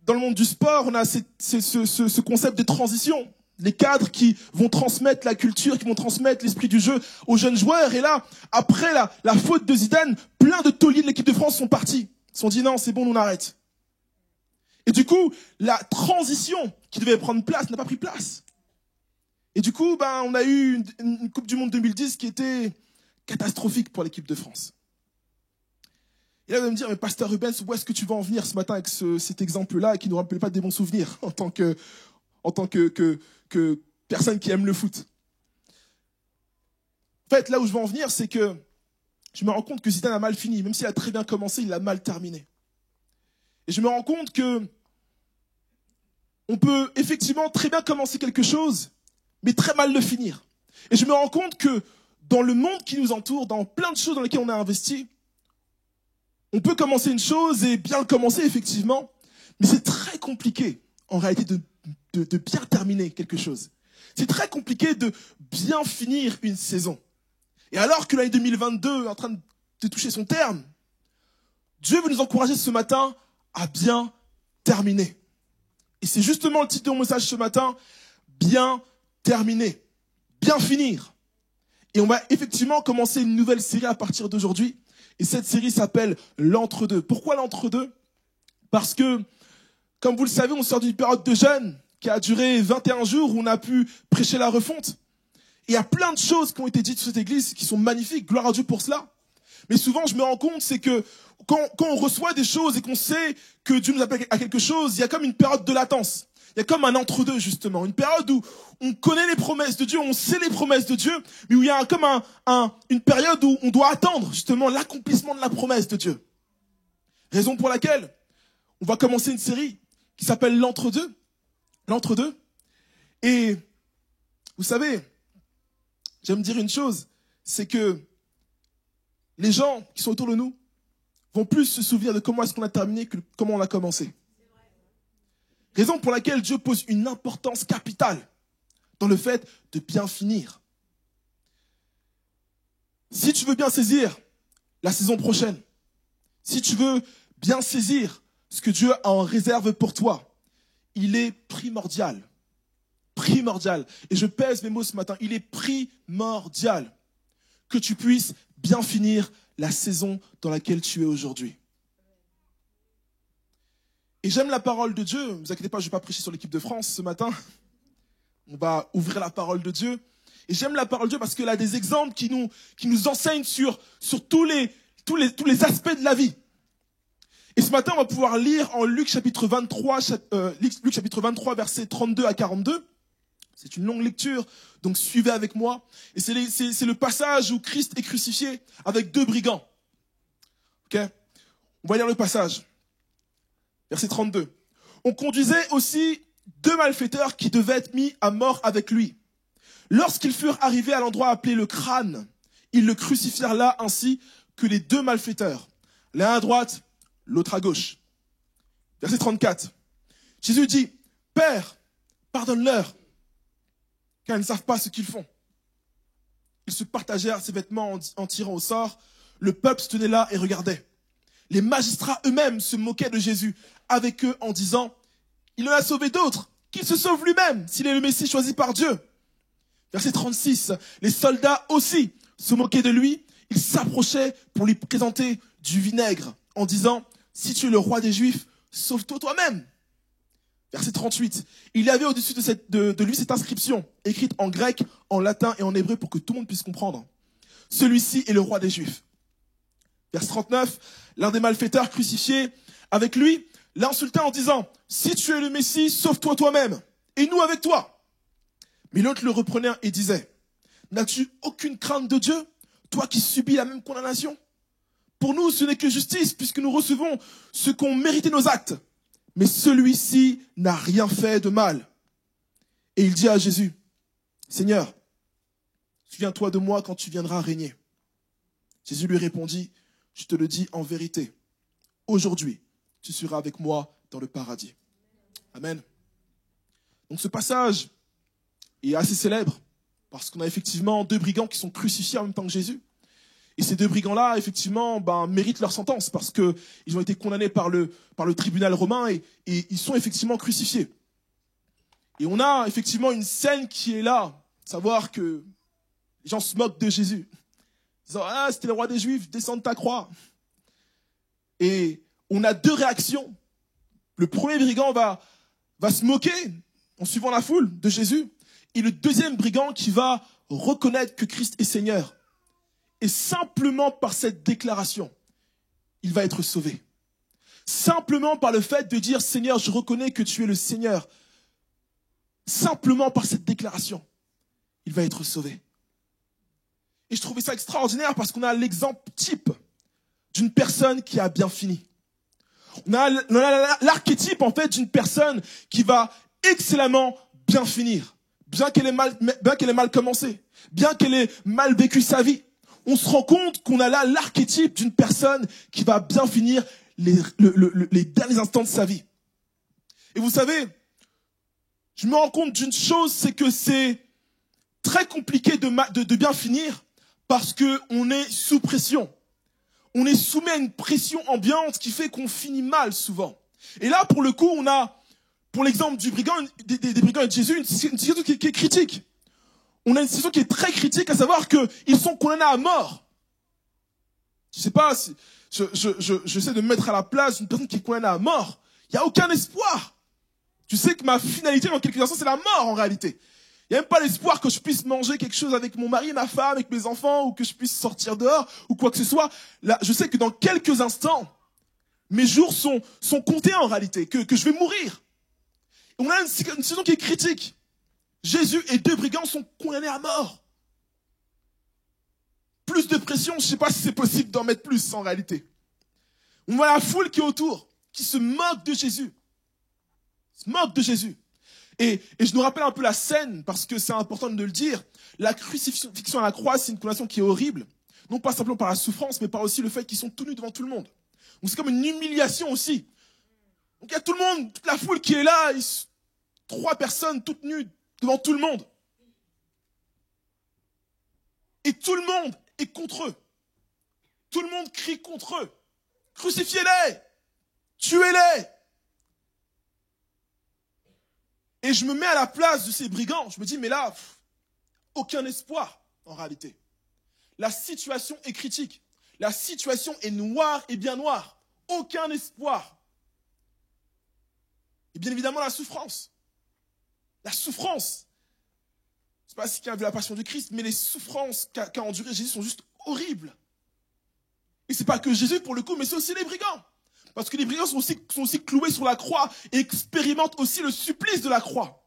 dans le monde du sport, on a ce concept de transition. Les cadres qui vont transmettre la culture, qui vont transmettre l'esprit du jeu aux jeunes joueurs. Et là, après la faute de Zidane, plein de tauliers de l'équipe de France sont partis. Ils se sont dit non, c'est bon, on arrête. Et du coup, la transition qui devait prendre place n'a pas pris place. Et du coup, on a eu une Coupe du Monde 2010 qui était catastrophique pour l'équipe de France. Et là, vous allez me dire, mais Pasteur Rubens, où est-ce que tu vas en venir ce matin avec cet exemple-là qui ne nous rappelle pas des bons souvenirs en tant que personne qui aime le foot? En fait, là où je veux en venir, c'est que je me rends compte que Zidane a mal fini. Même s'il a très bien commencé, il a mal terminé. Et je me rends compte que on peut effectivement très bien commencer quelque chose, mais très mal le finir. Et je me rends compte que dans le monde qui nous entoure, dans plein de choses dans lesquelles on a investi, on peut commencer une chose et bien le commencer, effectivement, mais c'est très compliqué, en réalité, de bien terminer quelque chose. C'est très compliqué de bien finir une saison. Et alors que l'année 2022 est en train de toucher son terme, Dieu veut nous encourager ce matin à bien terminer. Et c'est justement le titre de mon message ce matin, bien terminer, bien finir. Et on va effectivement commencer une nouvelle série à partir d'aujourd'hui. Et cette série s'appelle l'entre-deux. Pourquoi l'entre-deux? Parce que, comme vous le savez, on sort d'une période de jeûne qui a duré 21 jours où on a pu prêcher la refonte. Et il y a plein de choses qui ont été dites sur cette église qui sont magnifiques. Gloire à Dieu pour cela. Mais souvent, je me rends compte, c'est que quand on reçoit des choses et qu'on sait que Dieu nous appelle à quelque chose, il y a comme une période de latence. Il y a comme un entre-deux, justement. Une période où on connaît les promesses de Dieu, on sait les promesses de Dieu, mais où il y a comme une période où on doit attendre, justement, l'accomplissement de la promesse de Dieu. Raison pour laquelle on va commencer une série qui s'appelle l'entre-deux. L'entre-deux. Et vous savez, j'aime dire une chose, c'est que les gens qui sont autour de nous vont plus se souvenir de comment est-ce qu'on a terminé que comment on a commencé. Raison pour laquelle Dieu pose une importance capitale dans le fait de bien finir. Si tu veux bien saisir la saison prochaine, si tu veux bien saisir ce que Dieu a en réserve pour toi, il est primordial Primordial. Et je pèse mes mots ce matin. Il est primordial que tu puisses bien finir la saison dans laquelle tu es aujourd'hui. Et j'aime la parole de Dieu. Ne vous inquiétez pas, je ne vais pas prêcher sur l'équipe de France ce matin. On va ouvrir la parole de Dieu. Et j'aime la parole de Dieu parce qu'elle a des exemples qui nous enseignent sur tous les aspects de la vie. Et ce matin, on va pouvoir lire en Luc chapitre 23, Luc chapitre 23, versets 32 à 42. C'est une longue lecture, donc suivez avec moi. Et c'est le passage où Christ est crucifié avec 2 brigands. Ok ? On va lire le passage. Verset 32. On conduisait aussi 2 malfaiteurs qui devaient être mis à mort avec lui. Lorsqu'ils furent arrivés à l'endroit appelé le crâne, ils le crucifièrent là ainsi que les 2 malfaiteurs, l'un à droite, l'autre à gauche. Verset 34. Jésus dit, « Père, pardonne-leur, car ils ne savent pas ce qu'ils font. » Ils se partagèrent ses vêtements en tirant au sort. Le peuple se tenait là et regardait. Les magistrats eux-mêmes se moquaient de Jésus avec eux en disant, « Il en a sauvé d'autres, qu'il se sauve lui-même s'il est le Messie choisi par Dieu. » Verset 36. Les soldats aussi se moquaient de lui. Ils s'approchaient pour lui présenter du vinaigre en disant, « Si tu es le roi des Juifs, sauve-toi toi-même. » Verset 38. Il y avait au-dessus de lui cette inscription, écrite en grec, en latin et en hébreu pour que tout le monde puisse comprendre. « Celui-ci est le roi des Juifs. » Verset 39. L'un des malfaiteurs crucifiés avec lui l'insultait en disant, « Si tu es le Messie, sauve-toi toi-même, et nous avec toi. » Mais l'autre le reprenait et disait, « N'as-tu aucune crainte de Dieu, toi qui subis la même condamnation ? Pour nous, ce n'est que justice, puisque nous recevons ce qu'ont mérité nos actes. Mais celui-ci n'a rien fait de mal. » Et il dit à Jésus, « Seigneur, souviens-toi de moi quand tu viendras régner. » Jésus lui répondit, « Je te le dis en vérité, aujourd'hui, tu seras avec moi dans le paradis. » Amen. Donc ce passage est assez célèbre, parce qu'on a effectivement 2 brigands qui sont crucifiés en même temps que Jésus. Et ces 2 brigands-là, effectivement, méritent leur sentence, parce qu'ils ont été condamnés par le tribunal romain et ils sont effectivement crucifiés. Et on a effectivement une scène qui est là, savoir que les gens se moquent de Jésus. Ils disent, « Ah, c'était le roi des Juifs, descends de ta croix. » Et on a 2 réactions. Le premier brigand va se moquer, en suivant la foule de Jésus. Et le deuxième brigand qui va reconnaître que Christ est Seigneur. Et simplement par cette déclaration, il va être sauvé. Simplement par le fait de dire, Seigneur, je reconnais que tu es le Seigneur. Simplement par cette déclaration, il va être sauvé. Et je trouvais ça extraordinaire parce qu'on a l'exemple type d'une personne qui a bien fini. On a l'archétype en fait d'une personne qui va excellemment bien finir. Bien qu'elle ait mal commencé, bien qu'elle ait mal vécu sa vie, on se rend compte qu'on a là l'archétype d'une personne qui va bien finir les derniers instants de sa vie. Et vous savez, je me rends compte d'une chose, c'est que c'est très compliqué de bien finir parce qu'on est sous pression. On est soumis à une pression ambiante qui fait qu'on finit mal souvent. Et là, pour le coup, on a, pour l'exemple du brigand, des brigands et de Jésus, une situation qui est critique. On a une situation qui est très critique, à savoir qu'ils sont condamnés à mort. Je sais pas, j'essaie de me mettre à la place d'une personne qui est condamnée à mort. Il n'y a aucun espoir. Tu sais que ma finalité dans quelques instants, c'est la mort en réalité. Il n'y a même pas l'espoir que je puisse manger quelque chose avec mon mari et ma femme, avec mes enfants, ou que je puisse sortir dehors, ou quoi que ce soit. Là, je sais que dans quelques instants, mes jours sont comptés en réalité, que je vais mourir. Et on a une situation qui est critique. Jésus et 2 brigands sont condamnés à mort. Plus de pression, je ne sais pas si c'est possible d'en mettre plus en réalité. On voit la foule qui est autour, qui se moque de Jésus. Se moque de Jésus. Et je nous rappelle un peu la scène, parce que c'est important de le dire. La crucifixion à la croix, c'est une condamnation qui est horrible. Non pas simplement par la souffrance, mais par aussi le fait qu'ils sont tout nus devant tout le monde. Donc c'est comme une humiliation aussi. Donc il y a tout le monde, toute la foule qui est là, 3 personnes toutes nues devant tout le monde. Et tout le monde est contre eux. Tout le monde crie contre eux. Crucifiez-les! Tuez-les! Et je me mets à la place de ces brigands. Je me dis, mais là, aucun espoir, en réalité. La situation est critique. La situation est noire et bien noire. Aucun espoir. Et bien évidemment, la souffrance. La souffrance. Je ne sais pas si quelqu'un a vu la passion de Christ, mais les souffrances qu'a endurées Jésus sont juste horribles. Et ce n'est pas que Jésus pour le coup, mais c'est aussi les brigands. Parce que les brigands sont aussi cloués sur la croix et expérimentent aussi le supplice de la croix.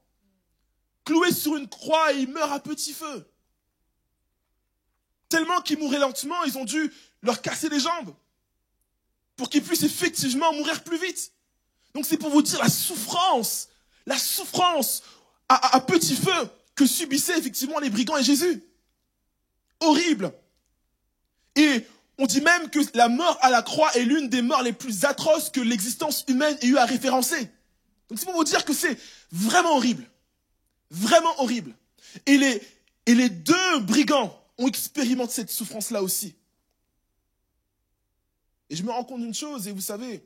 Cloués sur une croix et ils meurent à petit feu. Tellement qu'ils mouraient lentement, ils ont dû leur casser les jambes pour qu'ils puissent effectivement mourir plus vite. Donc c'est pour vous dire la souffrance à petit feu que subissaient effectivement les brigands et Jésus. Horrible. Et on dit même que la mort à la croix est l'une des morts les plus atroces que l'existence humaine ait eu à référencer. Donc c'est pour vous dire que c'est vraiment horrible. Vraiment horrible. Et les deux brigands ont expérimenté cette souffrance-là aussi. Et je me rends compte d'une chose, et vous savez,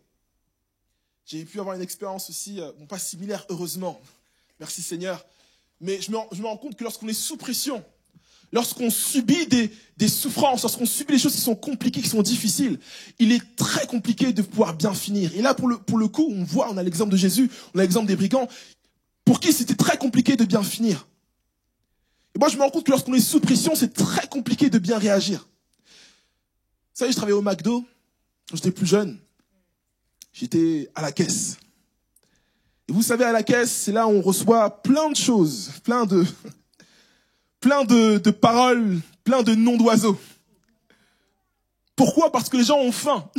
j'ai pu avoir une expérience aussi, bon, pas similaire, heureusement, merci Seigneur, mais je me rends compte que lorsqu'on est sous pression, lorsqu'on subit des souffrances, lorsqu'on subit des choses qui sont compliquées, qui sont difficiles, il est très compliqué de pouvoir bien finir. Et là, pour le coup, on a l'exemple de Jésus, on a l'exemple des brigands, pour qui c'était très compliqué de bien finir. Et moi, je me rends compte que lorsqu'on est sous pression, c'est très compliqué de bien réagir. Vous savez, je travaillais au McDo, quand j'étais plus jeune. J'étais à la caisse. Et vous savez, à la caisse, c'est là où on reçoit plein de choses, plein de paroles, plein de noms d'oiseaux. Pourquoi? Parce que les gens ont faim.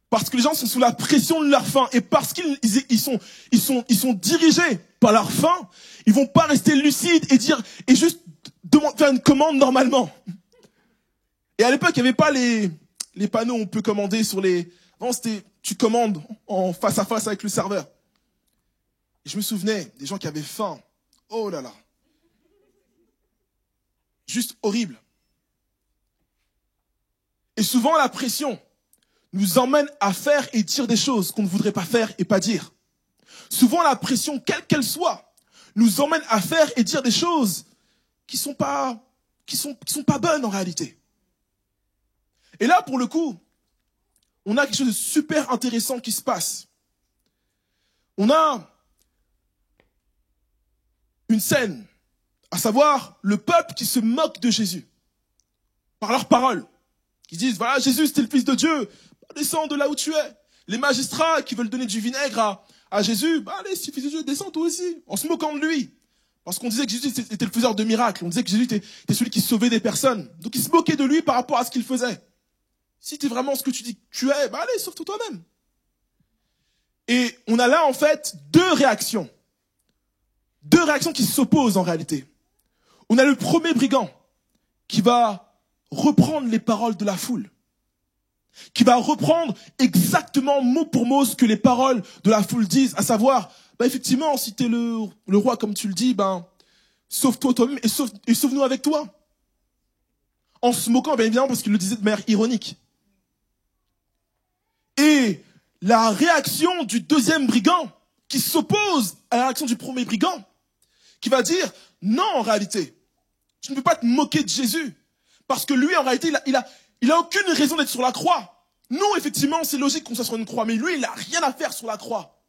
Parce que les gens sont sous la pression de leur faim. Et parce qu'ils sont dirigés par leur faim, ils vont pas rester lucides et juste faire une commande normalement. Et à l'époque, il n'y avait pas les panneaux où on peut commander sur les... Non, c'était, tu commandes en face à face avec le serveur. Et je me souvenais des gens qui avaient faim. Oh là là. Juste horrible. Et souvent, la pression nous emmène à faire et dire des choses qu'on ne voudrait pas faire et pas dire. Souvent, la pression, quelle qu'elle soit, nous emmène à faire et dire des choses qui sont pas bonnes en réalité. Et là, pour le coup, on a quelque chose de super intéressant qui se passe. On a une scène, à savoir le peuple qui se moque de Jésus par leurs paroles, qui disent, voilà, Jésus, c'était le Fils de Dieu, descends de là où tu es. Les magistrats qui veulent donner du vinaigre à Jésus, allez, si Fils de Dieu, descends toi aussi, en se moquant de lui. Parce qu'on disait que Jésus était le faiseur de miracles, on disait que Jésus était celui qui sauvait des personnes. Donc ils se moquaient de lui par rapport à ce qu'il faisait. Si tu es vraiment ce que tu dis que tu es, allez, sauve-toi toi-même. Et on a là, en fait, deux réactions. Deux réactions qui s'opposent, en réalité. On a le premier brigand qui va reprendre les paroles de la foule. Qui va reprendre exactement mot pour mot ce que les paroles de la foule disent. À savoir, effectivement, si tu es le roi comme tu le dis, sauve-toi toi-même et sauve-nous avec toi. En se moquant, bien évidemment, parce qu'il le disait de manière ironique. Et la réaction du deuxième brigand, qui s'oppose à la réaction du premier brigand, qui va dire, non, en réalité, tu ne peux pas te moquer de Jésus. Parce que lui, en réalité, il a aucune raison d'être sur la croix. Nous, effectivement, c'est logique qu'on soit sur une croix, mais lui, il n'a rien à faire sur la croix.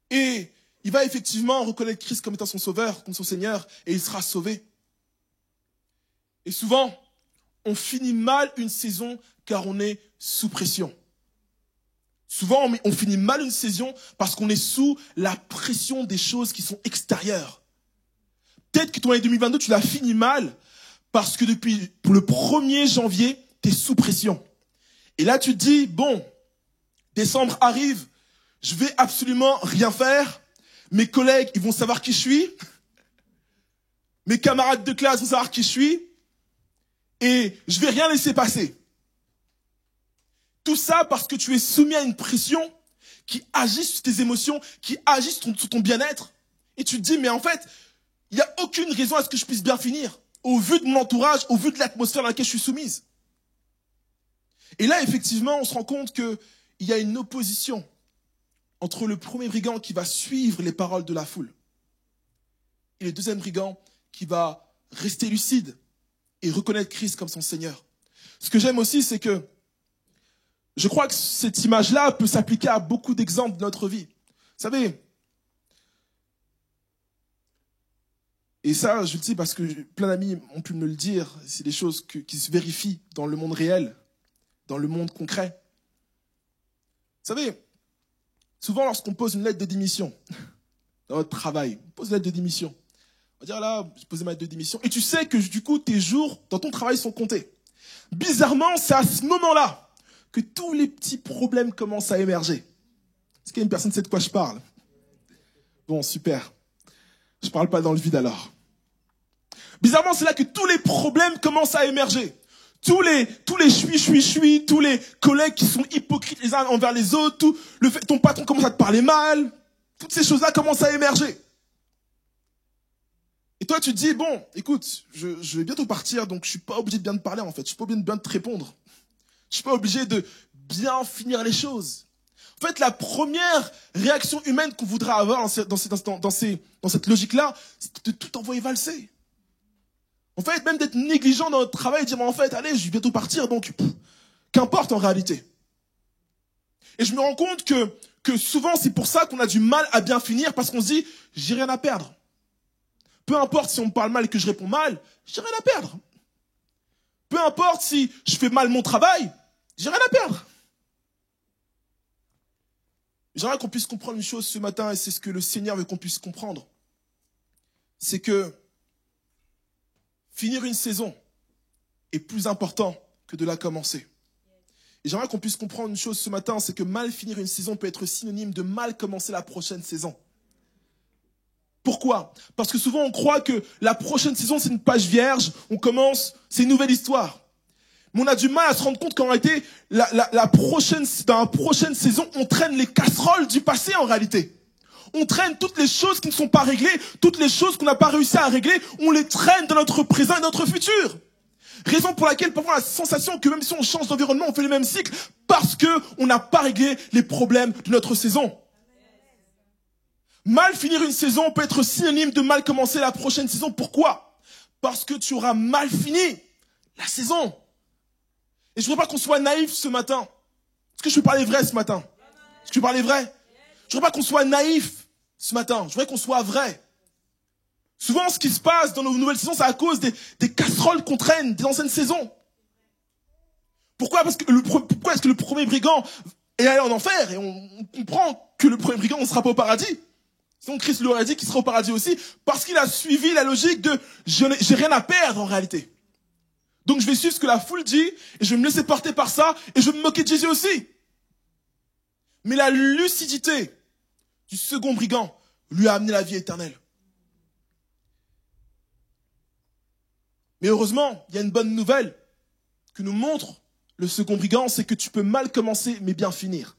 Et il va effectivement reconnaître Christ comme étant son sauveur, comme son Seigneur, et il sera sauvé. Et souvent, on finit mal une saison car on est sous pression. Souvent, on finit mal une saison parce qu'on est sous la pression des choses qui sont extérieures. Peut-être que ton année 2022, tu l'as fini mal parce que depuis le 1er janvier, tu es sous pression. Et là, tu te dis, bon, décembre arrive, je vais absolument rien faire. Mes collègues, ils vont savoir qui je suis. Mes camarades de classe vont savoir qui je suis. Et je vais rien laisser passer. Tout ça parce que tu es soumis à une pression qui agit sur tes émotions, qui agit sur ton bien-être. Et tu te dis, mais en fait, il n'y a aucune raison à ce que je puisse bien finir, au vu de mon entourage, au vu de l'atmosphère dans laquelle je suis soumise. Et là, effectivement, on se rend compte qu'il y a une opposition entre le premier brigand qui va suivre les paroles de la foule et le deuxième brigand qui va rester lucide et reconnaître Christ comme son Seigneur. Ce que j'aime aussi, c'est que je crois que cette image-là peut s'appliquer à beaucoup d'exemples de notre vie. Vous savez, et ça, je le dis parce que plein d'amis ont pu me le dire, c'est des choses qui se vérifient dans le monde réel, dans le monde concret. Vous savez, souvent lorsqu'on pose une lettre de démission, dans votre travail, on pose une lettre de démission, on va dire là, j'ai posé ma lettre de démission, et tu sais que du coup, tes jours dans ton travail sont comptés. Bizarrement, c'est à ce moment-là que tous les petits problèmes commencent à émerger. Est-ce qu'il y a une personne qui sait de quoi je parle? Bon, super. Je parle pas dans le vide alors. Bizarrement, c'est là que tous les problèmes commencent à émerger. Tous les suis, tous les collègues qui sont hypocrites les uns envers les autres, ton patron commence à te parler mal, toutes ces choses-là commencent à émerger. Et toi, tu te dis, bon, écoute, je vais bientôt partir, donc je suis pas obligé de bien te parler en fait, je suis pas obligé de bien te répondre. Je suis pas obligé de bien finir les choses. En fait, la première réaction humaine qu'on voudrait avoir dans cette logique-là, c'est de tout envoyer valser. En fait, même d'être négligent dans notre travail et dire, en fait, allez, je vais bientôt partir, donc qu'importe en réalité. Et je me rends compte que souvent, c'est pour ça qu'on a du mal à bien finir, parce qu'on se dit, j'ai rien à perdre. Peu importe si on me parle mal et que je réponds mal, j'ai rien à perdre. Peu importe si je fais mal mon travail, j'ai rien à perdre. J'aimerais qu'on puisse comprendre une chose ce matin, et c'est ce que le Seigneur veut qu'on puisse comprendre. C'est que finir une saison est plus important que de la commencer. Et j'aimerais qu'on puisse comprendre une chose ce matin, c'est que mal finir une saison peut être synonyme de mal commencer la prochaine saison. Pourquoi? Parce que souvent on croit que la prochaine saison c'est une page vierge, on commence, c'est une nouvelle histoire. Mais on a du mal à se rendre compte qu'en réalité, dans la prochaine saison, on traîne les casseroles du passé en réalité. On traîne toutes les choses qui ne sont pas réglées, toutes les choses qu'on n'a pas réussi à régler, on les traîne dans notre présent et notre futur. Raison pour laquelle parfois on a la sensation que même si on change d'environnement, on fait le même cycle, parce qu'on n'a pas réglé les problèmes de notre saison. Mal finir une saison peut être synonyme de mal commencer la prochaine saison. Pourquoi? Parce que tu auras mal fini la saison. Et je ne voudrais pas qu'on soit naïf ce matin. Est-ce que je peux parler vrai ce matin? Est-ce que je peux parler vrai? Je ne voudrais pas qu'on soit naïf ce matin. Je voudrais qu'on soit vrai. Souvent, ce qui se passe dans nos nouvelles saisons, c'est à cause des casseroles qu'on traîne des anciennes saisons. Pourquoi? Pourquoi est-ce que le premier brigand est allé en enfer? Et on comprend que le premier brigand ne sera pas au paradis. Sinon, Christ lui aurait dit qu'il sera au paradis aussi, parce qu'il a suivi la logique de j'ai rien à perdre en réalité. Donc je vais suivre ce que la foule dit, et je vais me laisser porter par ça, et je vais me moquer de Jésus aussi. Mais la lucidité du second brigand lui a amené la vie éternelle. Mais heureusement, il y a une bonne nouvelle que nous montre le second brigand, c'est que tu peux mal commencer, mais bien finir.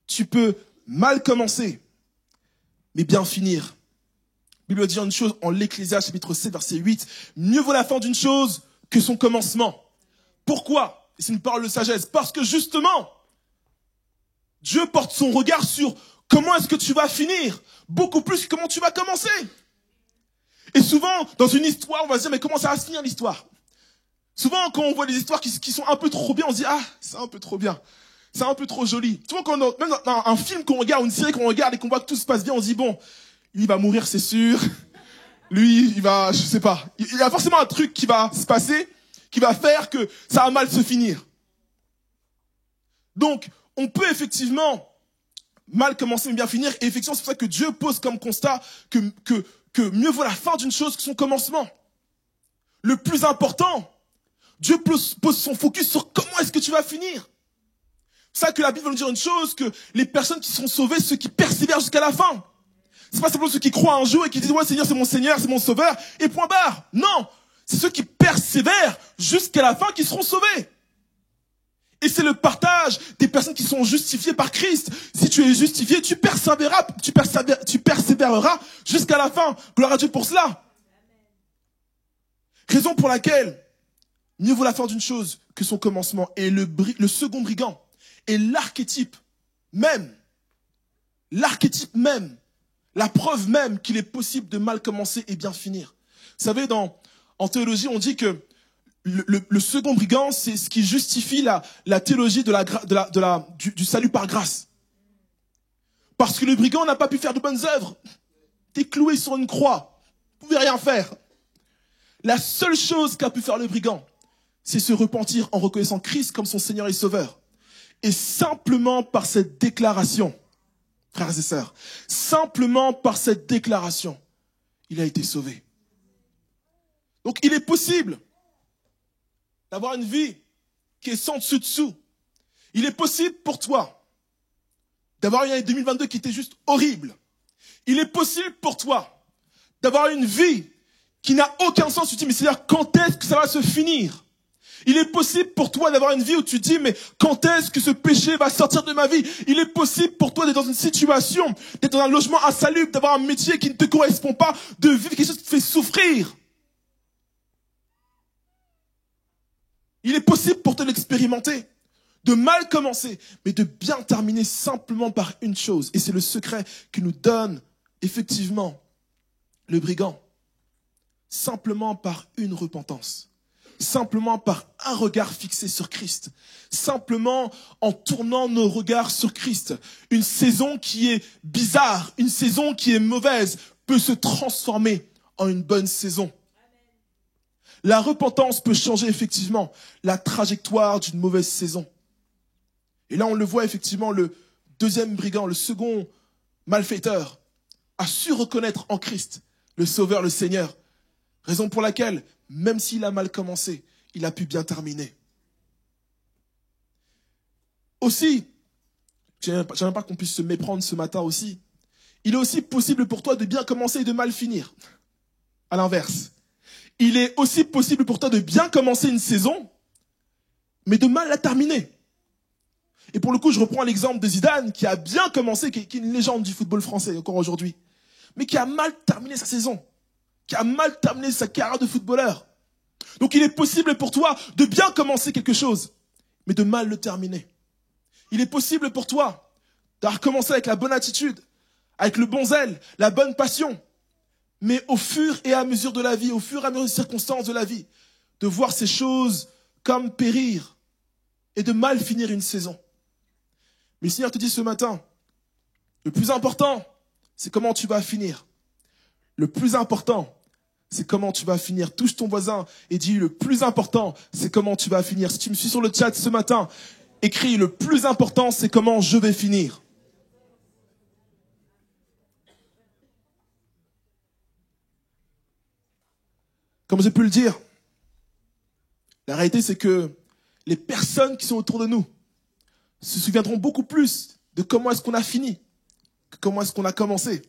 Tu peux mal commencer, mais bien finir. La Bible dit une chose en l'Ecclésiaste, chapitre 7, verset 8. Mieux vaut la fin d'une chose que son commencement. Pourquoi? Et c'est une parole de sagesse. Parce que justement, Dieu porte son regard sur comment est-ce que tu vas finir, beaucoup plus que comment tu vas commencer. Et souvent, dans une histoire, on va se dire, mais comment ça va se finir l'histoire? Souvent, quand on voit des histoires qui sont un peu trop bien, on se dit, ah, c'est un peu trop bien. C'est un peu trop joli. Souvent, même dans un film qu'on regarde, ou une série qu'on regarde et qu'on voit que tout se passe bien, on se dit, bon, lui, il va mourir, c'est sûr. Lui, il va, je sais pas. Il y a forcément un truc qui va se passer, qui va faire que ça va mal se finir. Donc, on peut effectivement mal commencer mais bien finir. Et effectivement, c'est pour ça que Dieu pose comme constat que mieux vaut la fin d'une chose que son commencement. Le plus important, Dieu pose son focus sur comment est-ce que tu vas finir. C'est ça que la Bible va nous dire une chose, que les personnes qui seront sauvées, ceux qui persévèrent jusqu'à la fin. C'est pas simplement ceux qui croient un jour et qui disent, ouais, Seigneur, c'est mon sauveur, et point barre. Non! C'est ceux qui persévèrent jusqu'à la fin qui seront sauvés. Et c'est le partage des personnes qui sont justifiées par Christ. Si tu es justifié, tu persévéreras jusqu'à la fin. Gloire à Dieu pour cela. Raison pour laquelle mieux vaut la fin d'une chose que son commencement. Et le second brigand est l'archétype même l'archétype même, la preuve même qu'il est possible de mal commencer et bien finir. Vous savez, en théologie, on dit que le second brigand, c'est ce qui justifie la théologie du salut par grâce. Parce que le brigand n'a pas pu faire de bonnes œuvres. T'es cloué sur une croix. Vous pouvez rien faire. La seule chose qu'a pu faire le brigand, c'est se repentir en reconnaissant Christ comme son Seigneur et Sauveur. Et simplement par cette déclaration, frères et sœurs, simplement par cette déclaration, il a été sauvé. Donc il est possible d'avoir une vie qui est sans dessus-dessous. Il est possible pour toi d'avoir une année 2022 qui était juste horrible. Il est possible pour toi d'avoir une vie qui n'a aucun sens. Tu te dis, mais c'est-à-dire, quand est-ce que ça va se finir? Il est possible pour toi d'avoir une vie où tu te dis, mais quand est-ce que ce péché va sortir de ma vie? Il est possible pour toi d'être dans une situation, d'être dans un logement insalubre, d'avoir un métier qui ne te correspond pas, de vivre quelque chose qui te fait souffrir. Il est possible pour toi d'expérimenter, de mal commencer, mais de bien terminer simplement par une chose. Et c'est le secret que nous donne effectivement le brigand. Simplement par une repentance. Simplement par un regard fixé sur Christ. Simplement en tournant nos regards sur Christ. Une saison qui est bizarre, une saison qui est mauvaise, peut se transformer en une bonne saison. La repentance peut changer effectivement la trajectoire d'une mauvaise saison. Et là, on le voit effectivement, le deuxième brigand, le second malfaiteur, a su reconnaître en Christ le Sauveur, le Seigneur. Raison pour laquelle, même s'il a mal commencé, il a pu bien terminer. Aussi, j'aimerais pas qu'on puisse se méprendre ce matin aussi, il est aussi possible pour toi de bien commencer et de mal finir. À l'inverse. Il est aussi possible pour toi de bien commencer une saison, mais de mal la terminer. Et pour le coup, je reprends l'exemple de Zidane, qui a bien commencé, qui est une légende du football français encore aujourd'hui, mais qui a mal terminé sa saison, qui a mal terminé sa carrière de footballeur. Donc il est possible pour toi de bien commencer quelque chose, mais de mal le terminer. Il est possible pour toi d'avoir commencé avec la bonne attitude, avec le bon zèle, la bonne passion, mais au fur et à mesure de la vie, au fur et à mesure des circonstances de la vie, de voir ces choses comme périr et de mal finir une saison. Mais le Seigneur te dit ce matin, le plus important, c'est comment tu vas finir. Le plus important, c'est comment tu vas finir. Touche ton voisin et dis, le plus important, c'est comment tu vas finir. Si tu me suis sur le chat ce matin, écris, le plus important, c'est comment je vais finir. Comme j'ai pu le dire, la réalité, c'est que les personnes qui sont autour de nous se souviendront beaucoup plus de comment est-ce qu'on a fini que comment est-ce qu'on a commencé.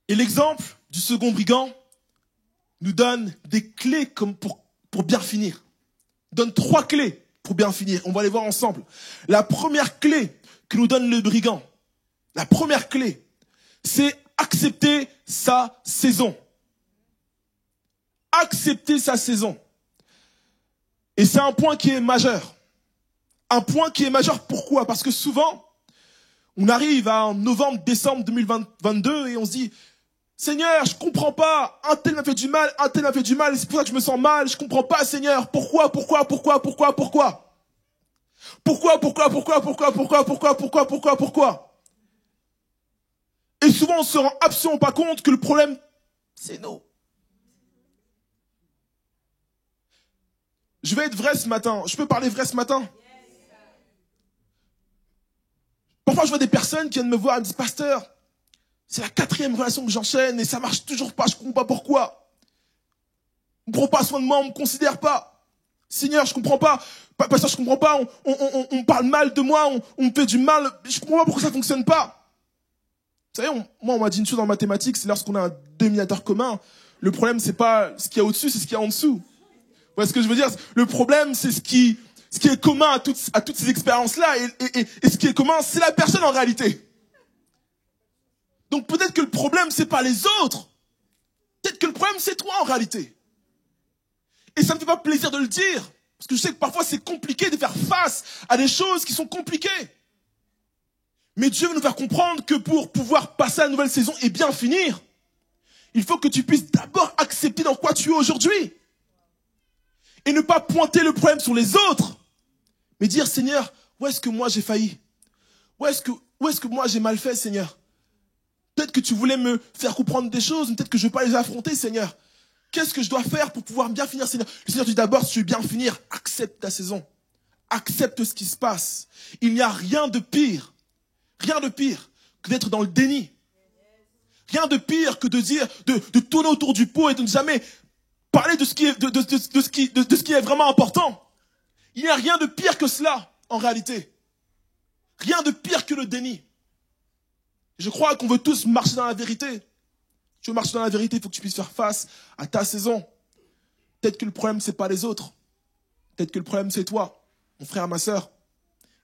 Et l'exemple du second brigand nous donne des clés comme pour bien finir. Il donne 3 clés pour bien finir. On va les voir ensemble. La première clé que nous donne le brigand, la première clé, c'est accepter sa saison. Accepter sa saison. Et c'est un point qui est majeur. Un point qui est majeur, pourquoi? Parce que souvent, on arrive en novembre, décembre 2022 et on se dit, Seigneur, je comprends pas, un tel m'a fait du mal, un tel m'a fait du mal, et c'est pour ça que je me sens mal, je comprends pas, Seigneur, pourquoi? Et souvent, on se rend absolument pas compte que le problème, c'est nous. Je vais être vrai ce matin. Je peux parler vrai ce matin? Parfois, je vois des personnes qui viennent me voir et me disent, Pasteur, c'est la 4e relation que j'enchaîne et ça marche toujours pas, je comprends pas pourquoi. On ne prend pas soin de moi, on me considère pas. Seigneur, je comprends pas. Pasteur, je comprends pas. On parle mal de moi, on me fait du mal. Je comprends pas pourquoi ça fonctionne pas. Vous savez, moi, on m'a dit une chose en mathématiques, c'est lorsqu'on a un dénominateur commun, le problème, c'est pas ce qu'il y a au-dessus, c'est ce qu'il y a en dessous. Vous voyez ce que je veux dire? Le problème, c'est ce qui est commun à toutes ces expériences-là, et ce qui est commun, c'est la personne en réalité. Donc peut-être que le problème, c'est pas les autres. Peut-être que le problème, c'est toi en réalité. Et ça me fait pas plaisir de le dire. Parce que je sais que parfois c'est compliqué de faire face à des choses qui sont compliquées. Mais Dieu veut nous faire comprendre que pour pouvoir passer à la nouvelle saison et bien finir, il faut que tu puisses d'abord accepter dans quoi tu es aujourd'hui. Et ne pas pointer le problème sur les autres, mais dire, Seigneur, où est-ce que moi j'ai failli? Où est-ce que moi j'ai mal fait, Seigneur? Peut-être que tu voulais me faire comprendre des choses, peut-être que je ne veux pas les affronter, Seigneur. Qu'est-ce que je dois faire pour pouvoir bien finir, Seigneur? Le Seigneur dit d'abord, si tu veux bien finir, accepte ta saison. Accepte ce qui se passe. Il n'y a rien de pire que d'être dans le déni. Rien de pire que de dire, de tourner autour du pot et de ne jamais parler de ce qui est vraiment important. Il n'y a rien de pire que cela, en réalité. Rien de pire que le déni. Je crois qu'on veut tous marcher dans la vérité. Tu veux marcher dans la vérité, il faut que tu puisses faire face à ta saison. Peut-être que le problème, c'est pas les autres. Peut-être que le problème, c'est toi, mon frère, ma sœur.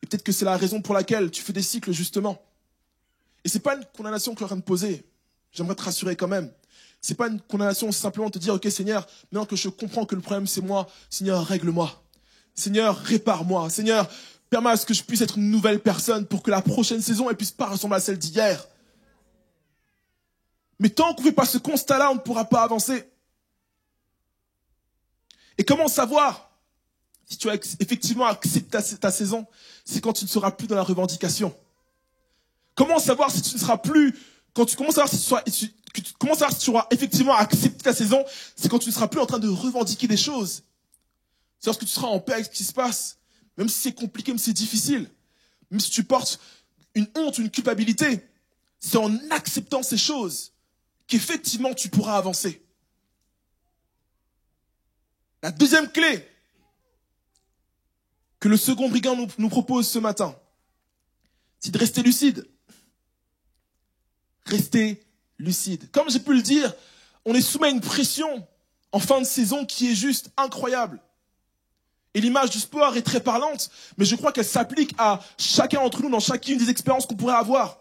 Et peut-être que c'est la raison pour laquelle tu fais des cycles, justement. Et c'est pas une condamnation que je suis en train de poser. J'aimerais te rassurer quand même. C'est pas une condamnation, c'est simplement te dire, ok Seigneur, maintenant que je comprends que le problème c'est moi, Seigneur, règle-moi. Seigneur, répare-moi. Seigneur, permets à ce que je puisse être une nouvelle personne pour que la prochaine saison, elle puisse pas ressembler à celle d'hier. Mais tant qu'on ne fait pas ce constat-là, on ne pourra pas avancer. Et comment savoir si tu as effectivement accepté ta saison? C'est quand tu ne seras plus dans la revendication. Comment savoir si tu ne seras plus, quand tu commences à savoir si tu auras effectivement accepté ta saison, c'est quand tu ne seras plus en train de revendiquer des choses. C'est lorsque tu seras en paix avec ce qui se passe, même si c'est compliqué, même si c'est difficile, même si tu portes une honte, une culpabilité, c'est en acceptant ces choses qu'effectivement tu pourras avancer. La deuxième clé que le second brigand nous propose ce matin, c'est de rester lucide. Rester lucide. Comme j'ai pu le dire, on est soumis à une pression en fin de saison qui est juste incroyable. Et l'image du sport est très parlante, mais je crois qu'elle s'applique à chacun d'entre nous dans chacune des expériences qu'on pourrait avoir.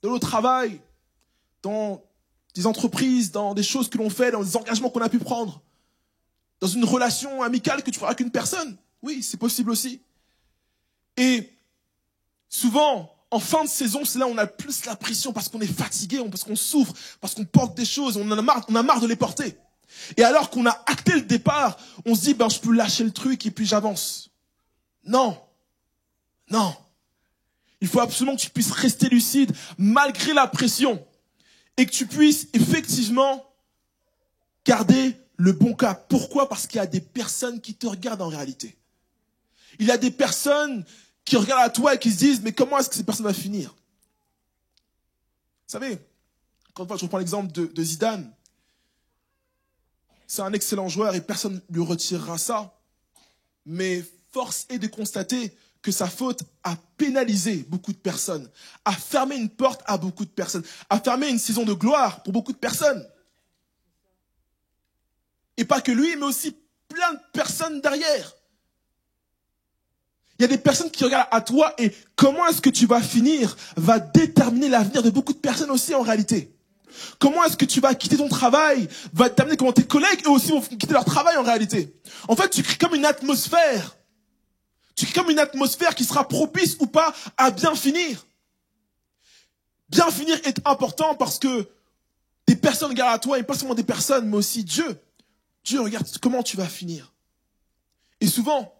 Dans le travail, dans des entreprises, dans des choses que l'on fait, dans des engagements qu'on a pu prendre, dans une relation amicale que tu feras avec une personne. Oui, c'est possible aussi. Et souvent, en fin de saison, c'est là où on a plus la pression parce qu'on est fatigué, parce qu'on souffre, parce qu'on porte des choses, on a marre de les porter. Et alors qu'on a acté le départ, on se dit, je peux lâcher le truc et puis j'avance. Non. Non. Il faut absolument que tu puisses rester lucide malgré la pression et que tu puisses effectivement garder le bon cap. Pourquoi? Parce qu'il y a des personnes qui te regardent en réalité. Il y a des personnes qui regardent à toi et qui se disent, mais comment est-ce que cette personne va finir? Vous savez, quand je reprends l'exemple de Zidane, c'est un excellent joueur et personne ne lui retirera ça. Mais force est de constater que sa faute a pénalisé beaucoup de personnes, a fermé une porte à beaucoup de personnes, a fermé une saison de gloire pour beaucoup de personnes. Et pas que lui, mais aussi plein de personnes derrière. Il y a des personnes qui regardent à toi et comment est-ce que tu vas finir va déterminer l'avenir de beaucoup de personnes aussi en réalité. Comment est-ce que tu vas quitter ton travail va déterminer comment tes collègues eux aussi vont quitter leur travail en réalité. En fait, tu crées comme une atmosphère. Tu crées comme une atmosphère qui sera propice ou pas à bien finir. Bien finir est important parce que des personnes regardent à toi et pas seulement des personnes, mais aussi Dieu. Dieu regarde comment tu vas finir. Et souvent,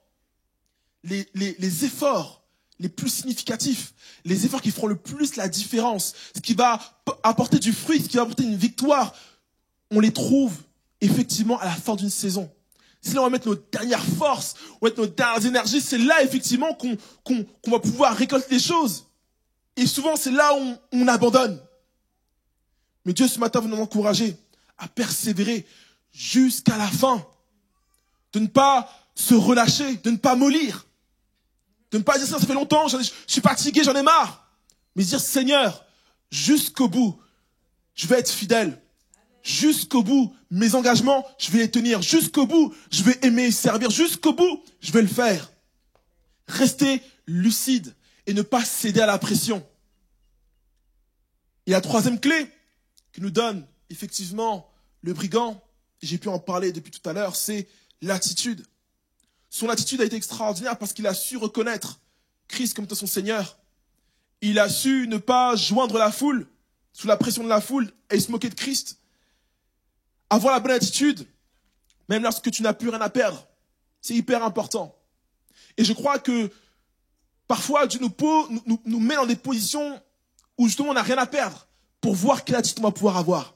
les efforts les plus significatifs, les efforts qui feront le plus la différence, ce qui va apporter du fruit, ce qui va apporter une victoire, on les trouve effectivement à la fin d'une saison. C'est là où on va mettre nos dernières forces, on va mettre nos dernières énergies, c'est là effectivement qu'on va pouvoir récolter les choses. Et souvent c'est là où on abandonne. Mais Dieu ce matin veut nous encourager à persévérer jusqu'à la fin, de ne pas se relâcher, de ne pas mollir. De ne pas dire ça fait longtemps, je suis fatigué, j'en ai marre. Mais dire, Seigneur, jusqu'au bout, je vais être fidèle. Jusqu'au bout, mes engagements, je vais les tenir. Jusqu'au bout, je vais aimer et servir. Jusqu'au bout, je vais le faire. Rester lucide et ne pas céder à la pression. Et la troisième clé que nous donne effectivement le brigand, et j'ai pu en parler depuis tout à l'heure, c'est l'attitude. Son attitude a été extraordinaire parce qu'il a su reconnaître Christ comme son Seigneur. Il a su ne pas joindre la foule, sous la pression de la foule, et se moquer de Christ. Avoir la bonne attitude, même lorsque tu n'as plus rien à perdre, c'est hyper important. Et je crois que parfois Dieu nous met dans des positions où justement on n'a rien à perdre pour voir quelle attitude on va pouvoir avoir.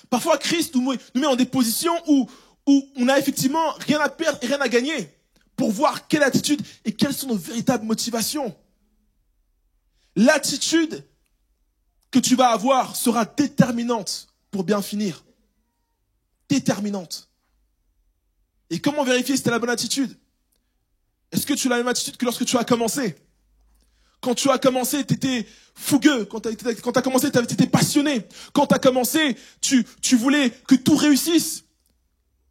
Parfois Christ nous met dans des positions où on n'a effectivement rien à perdre et rien à gagner pour voir quelle attitude et quelles sont nos véritables motivations. L'attitude que tu vas avoir sera déterminante pour bien finir. Déterminante. Et comment vérifier si tu as la bonne attitude? Est-ce que tu as la même attitude que lorsque tu as commencé? Quand tu as commencé, tu étais fougueux. Quand tu as commencé, tu étais passionné. Quand tu as commencé, tu voulais que tout réussisse.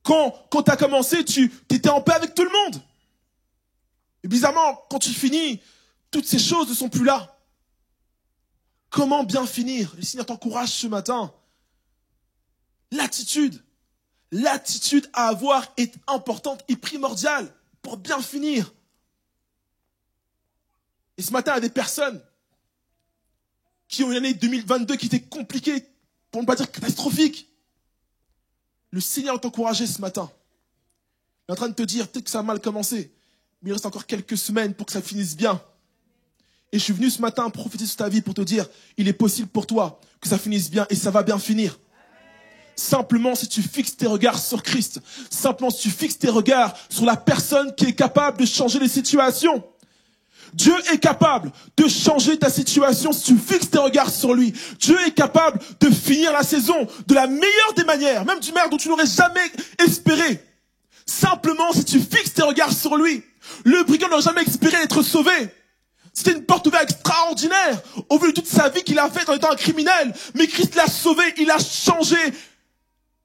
Quand tu as commencé, tu étais en paix avec tout le monde. Et bizarrement, quand tu finis, toutes ces choses ne sont plus là. Comment bien finir? Le Seigneur t'encourage ce matin. L'attitude à avoir est importante et primordiale pour bien finir. Et ce matin, il y a des personnes qui ont une année 2022 qui était compliquée, pour ne pas dire catastrophique. Le Seigneur va t'encourager ce matin. Il est en train de te dire, peut-être que ça a mal commencé, mais il reste encore quelques semaines pour que ça finisse bien. Et je suis venu ce matin prophétiser sur ta vie pour te dire, il est possible pour toi que ça finisse bien et ça va bien finir. Simplement si tu fixes tes regards sur Christ, simplement si tu fixes tes regards sur la personne qui est capable de changer les situations. Dieu est capable de changer ta situation si tu fixes tes regards sur lui. Dieu est capable de finir la saison de la meilleure des manières, même d'une manière dont tu n'aurais jamais espéré. Simplement si tu fixes tes regards sur lui. Le brigand n'aurait jamais espéré être sauvé. C'était une porte ouverte extraordinaire au vu de toute sa vie qu'il a faite en étant un criminel. Mais Christ l'a sauvé, il a changé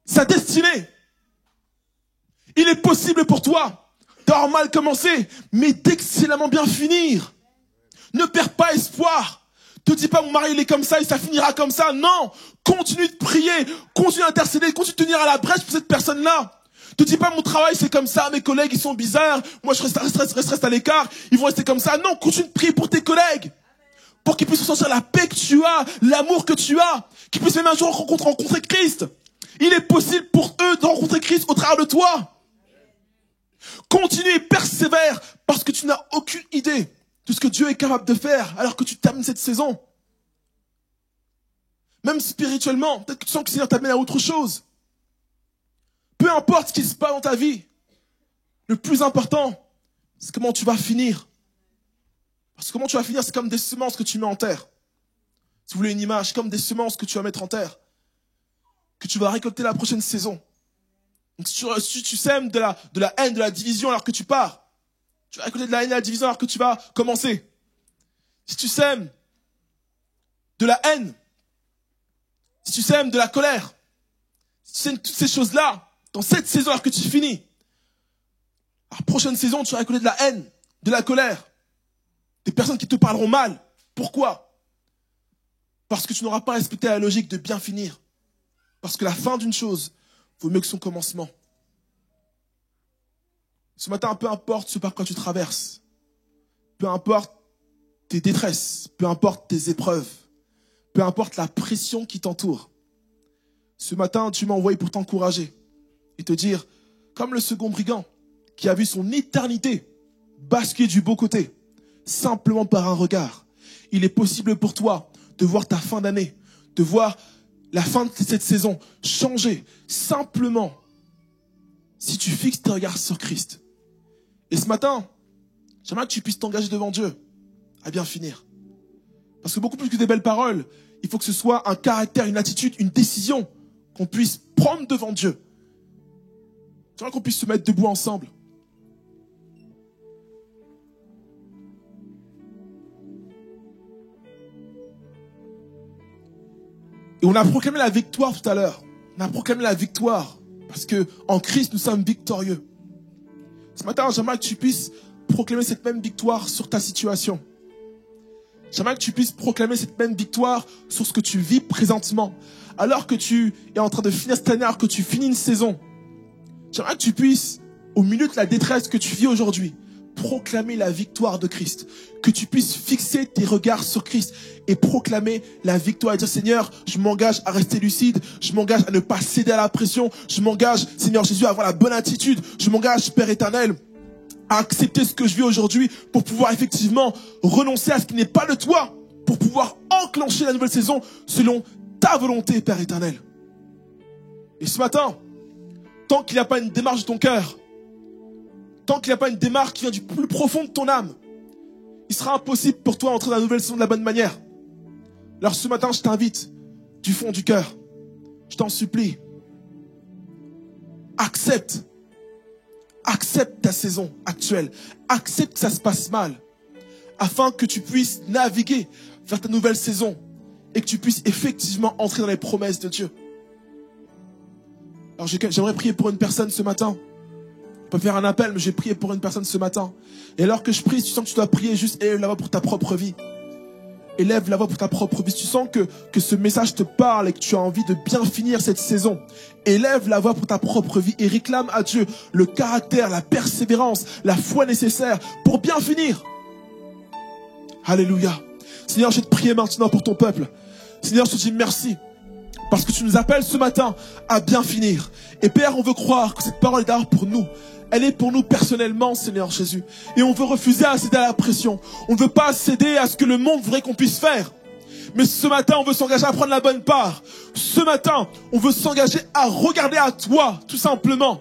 sa destinée. Il est possible pour toi d'avoir mal commencé, mais d'excellemment bien finir. Ne perds pas espoir. Te dis pas mon mari il est comme ça et ça finira comme ça. Non, continue de prier, continue d'intercéder, continue de tenir à la brèche pour cette personne-là. Te dis pas mon travail c'est comme ça, mes collègues ils sont bizarres, moi je reste à l'écart, ils vont rester comme ça. Non, continue de prier pour tes collègues, pour qu'ils puissent ressentir la paix que tu as, l'amour que tu as, qu'ils puissent même un jour rencontrer Christ. Il est possible pour eux de rencontrer Christ au travers de toi. Continue et persévère parce que tu n'as aucune idée de ce que Dieu est capable de faire alors que tu termines cette saison. Même spirituellement, peut-être que tu sens que le Seigneur t'amène à autre chose. Peu importe ce qui se passe dans ta vie, le plus important, c'est comment tu vas finir. Parce que comment tu vas finir, c'est comme des semences que tu mets en terre. Si vous voulez une image, comme des semences que tu vas mettre en terre, que tu vas récolter la prochaine saison. Donc si tu sèmes de la haine, de la division alors que tu pars, tu vas récolter de la haine et de la division alors que tu vas commencer. Si tu sèmes de la haine, si tu sèmes de la colère, si tu sèmes toutes ces choses-là, dans cette saison alors que tu finis, la prochaine saison, tu vas récolter de la haine, de la colère, des personnes qui te parleront mal. Pourquoi? Parce que tu n'auras pas respecté la logique de bien finir. Parce que la fin d'une chose vaut mieux que son commencement. Ce matin, peu importe ce par quoi tu traverses, peu importe tes détresses, peu importe tes épreuves, peu importe la pression qui t'entoure, ce matin, tu m'as envoyé pour t'encourager et te dire, comme le second brigand qui a vu son éternité basculer du beau côté, simplement par un regard, il est possible pour toi de voir ta fin d'année, de voir la fin de cette saison changer simplement si tu fixes tes regards sur Christ. Et ce matin, j'aimerais que tu puisses t'engager devant Dieu à bien finir. Parce que beaucoup plus que des belles paroles, il faut que ce soit un caractère, une attitude, une décision qu'on puisse prendre devant Dieu. J'aimerais qu'on puisse se mettre debout ensemble. Et on a proclamé la victoire tout à l'heure. On a proclamé la victoire. Parce que en Christ, nous sommes victorieux. Ce matin, j'aimerais que tu puisses proclamer cette même victoire sur ta situation. J'aimerais que tu puisses proclamer cette même victoire sur ce que tu vis présentement. Alors que tu es en train de finir cette année, alors que tu finis une saison. J'aimerais que tu puisses au milieu de la détresse que tu vis aujourd'hui, proclamer la victoire de Christ. Que tu puisses fixer tes regards sur Christ et proclamer la victoire et dire Seigneur, je m'engage à rester lucide, je m'engage à ne pas céder à la pression, je m'engage, Seigneur Jésus, à avoir la bonne attitude, je m'engage, Père éternel, à accepter ce que je vis aujourd'hui pour pouvoir effectivement renoncer à ce qui n'est pas de toi, pour pouvoir enclencher la nouvelle saison selon ta volonté, Père éternel. Et ce matin, tant qu'il n'y a pas une démarche de ton cœur, tant qu'il n'y a pas une démarche qui vient du plus profond de ton âme, il sera impossible pour toi d'entrer dans la nouvelle saison de la bonne manière. Alors ce matin, je t'invite du fond du cœur, je t'en supplie, accepte ta saison actuelle, accepte que ça se passe mal, afin que tu puisses naviguer vers ta nouvelle saison et que tu puisses effectivement entrer dans les promesses de Dieu. Alors j'aimerais prier pour une personne ce matin. On peut faire un appel, mais j'ai prié pour une personne ce matin. Et alors que je prie, si tu sens que tu dois prier, juste élève la voix pour ta propre vie. Élève la voix pour ta propre vie. Si tu sens que ce message te parle et que tu as envie de bien finir cette saison, élève la voix pour ta propre vie et réclame à Dieu le caractère, la persévérance, la foi nécessaire pour bien finir. Alléluia. Seigneur, je vais te prier maintenant pour ton peuple. Seigneur, je te dis merci. Parce que tu nous appelles ce matin à bien finir. Et Père, on veut croire que cette parole est d'art pour nous. Elle est pour nous personnellement, Seigneur Jésus. Et on veut refuser à céder à la pression. On ne veut pas céder à ce que le monde voudrait qu'on puisse faire. Mais ce matin, on veut s'engager à prendre la bonne part. Ce matin, on veut s'engager à regarder à toi, tout simplement.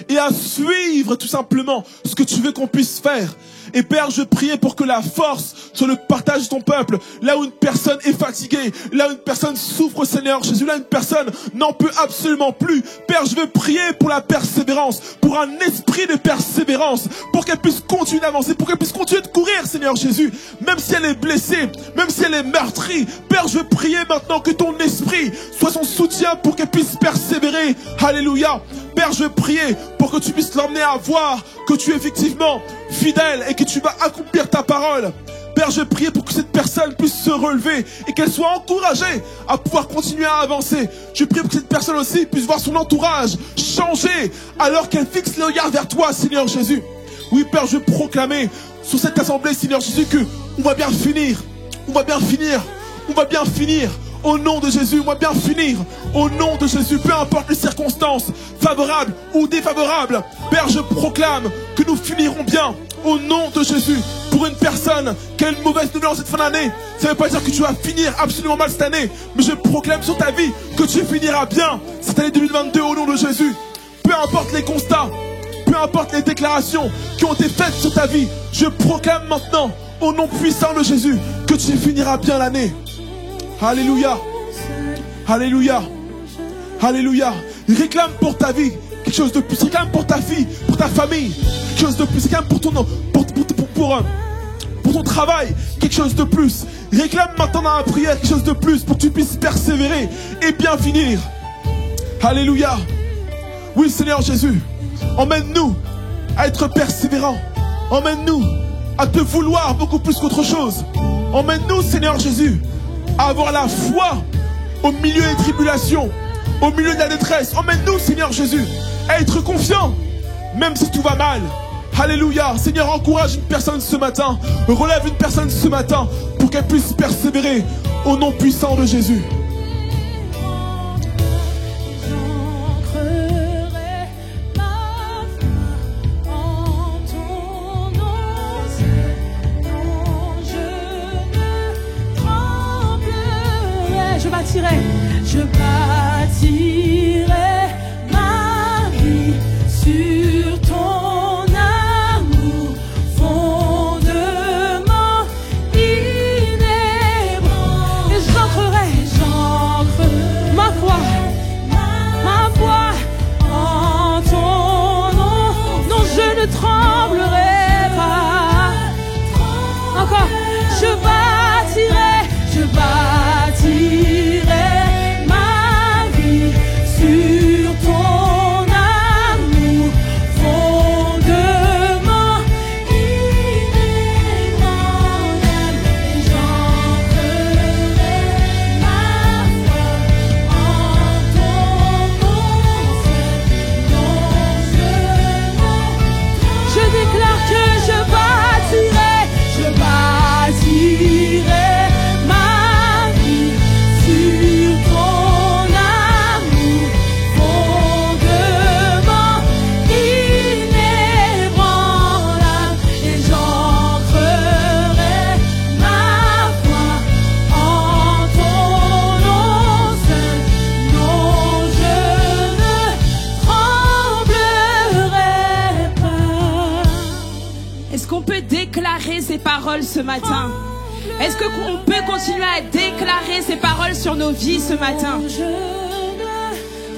Et à suivre, tout simplement, ce que tu veux qu'on puisse faire. Et Père, je prie pour que la force soit le partage de ton peuple. Là où une personne est fatiguée, là où une personne souffre, Seigneur Jésus, là où une personne n'en peut absolument plus. Père, je veux prier pour la persévérance, pour un esprit de persévérance, pour qu'elle puisse continuer d'avancer, pour qu'elle puisse continuer de courir, Seigneur Jésus. Même si elle est blessée, même si elle est meurtrie. Père, je veux prier maintenant que ton esprit soit son soutien pour qu'elle puisse persévérer. Alléluia. Père, je veux prier pour que tu puisses l'emmener à voir que tu es effectivement fidèle et que tu vas accomplir ta parole. Père, je prie pour que cette personne puisse se relever et qu'elle soit encouragée à pouvoir continuer à avancer. Je prie pour que cette personne aussi puisse voir son entourage changer alors qu'elle fixe le regard vers toi, Seigneur Jésus. Oui, Père, je veux proclamer sur cette assemblée, Seigneur Jésus, que on va bien finir. On va bien finir. On va bien finir. Au nom de Jésus, on va bien finir. Au nom de Jésus, peu importe les circonstances, favorables ou défavorables. Père, je proclame que nous finirons bien. Au nom de Jésus, pour une personne qui a une mauvaise nouvelle en cette fin d'année, ça ne veut pas dire que tu vas finir absolument mal cette année. Mais je proclame sur ta vie que tu finiras bien cette année 2022 au nom de Jésus. Peu importe les constats, peu importe les déclarations qui ont été faites sur ta vie, je proclame maintenant, au nom puissant de Jésus, que tu finiras bien l'année. Alléluia. Alléluia. Alléluia. Réclame pour ta vie quelque chose de plus. Réclame pour ta fille, pour ta famille, quelque chose de plus. Réclame pour ton pour ton travail, quelque chose de plus. Réclame maintenant dans la prière quelque chose de plus pour que tu puisses persévérer et bien finir. Alléluia. Oui, Seigneur Jésus, emmène-nous à être persévérants. Emmène-nous à te vouloir beaucoup plus qu'autre chose. Emmène-nous, Seigneur Jésus, à avoir la foi au milieu des tribulations, au milieu de la détresse. Emmène-nous, Seigneur Jésus, à être confiants, même si tout va mal. Alléluia. Seigneur, encourage une personne ce matin, relève une personne ce matin pour qu'elle puisse persévérer au nom puissant de Jésus. Je bâtirai ma vie sur ton amour, fondement inébranlable. Et j'ancrerai ma foi en ton nom. Non, je ne tremblerai pas. Encore, je bâtirai ma vie paroles ce matin? Est-ce qu'on peut continuer à déclarer ces paroles sur nos vies ce matin?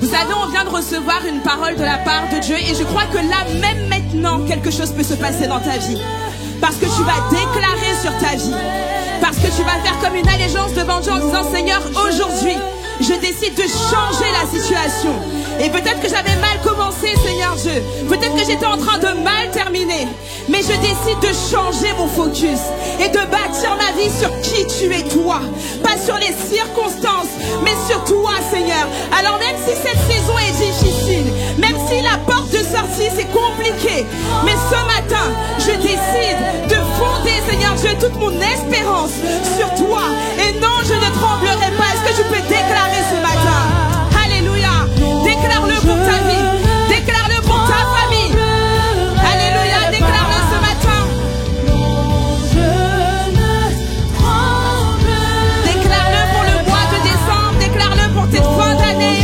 Vous savez, on vient de recevoir une parole de la part de Dieu et je crois que là, même maintenant, quelque chose peut se passer dans ta vie. Parce que tu vas déclarer sur ta vie. Parce que tu vas faire comme une allégeance devant Dieu en disant, Seigneur, aujourd'hui, je décide de changer la situation. Et peut-être que j'avais mal commencé, Seigneur Dieu. Peut-être que j'étais en train de mal terminer. Mais je décide de changer mon focus et de bâtir ma vie sur qui tu es toi. Pas sur les circonstances, mais sur toi, Seigneur. Alors même si cette saison est difficile, même si la porte de sortie c'est compliqué, mais ce matin, je décide de fonder, Seigneur Dieu, toute mon espérance sur toi. Et non, je ne tremblerai pas. Est-ce que tu peux déclarer ce matin? Alléluia. Déclare-le pour ta vie. Déclare-le pour ta famille. Alléluia. Déclare-le ce matin. Déclare-le pour le mois de décembre. Déclare-le pour cette fin d'année.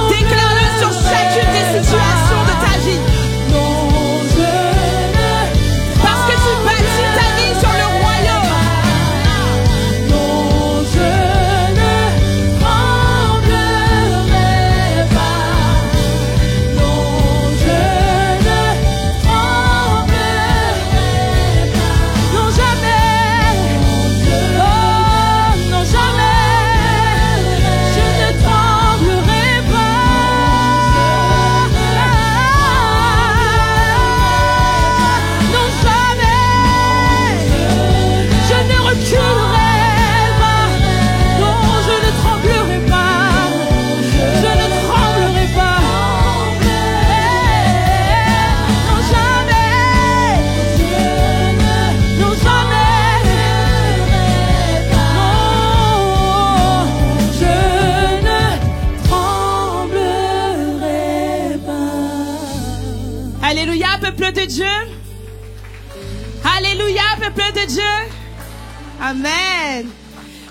Déclare-le sur chacune des situations de ta vie. Parce que tu bâtis ta vie sur le royaume. Alléluia, peuple de Dieu. Alléluia, peuple de Dieu. Amen.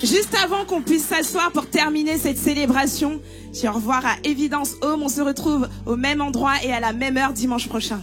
Juste avant qu'on puisse s'asseoir pour terminer cette célébration, je dis au revoir à Évidence Home. On se retrouve au même endroit et à la même heure dimanche prochain.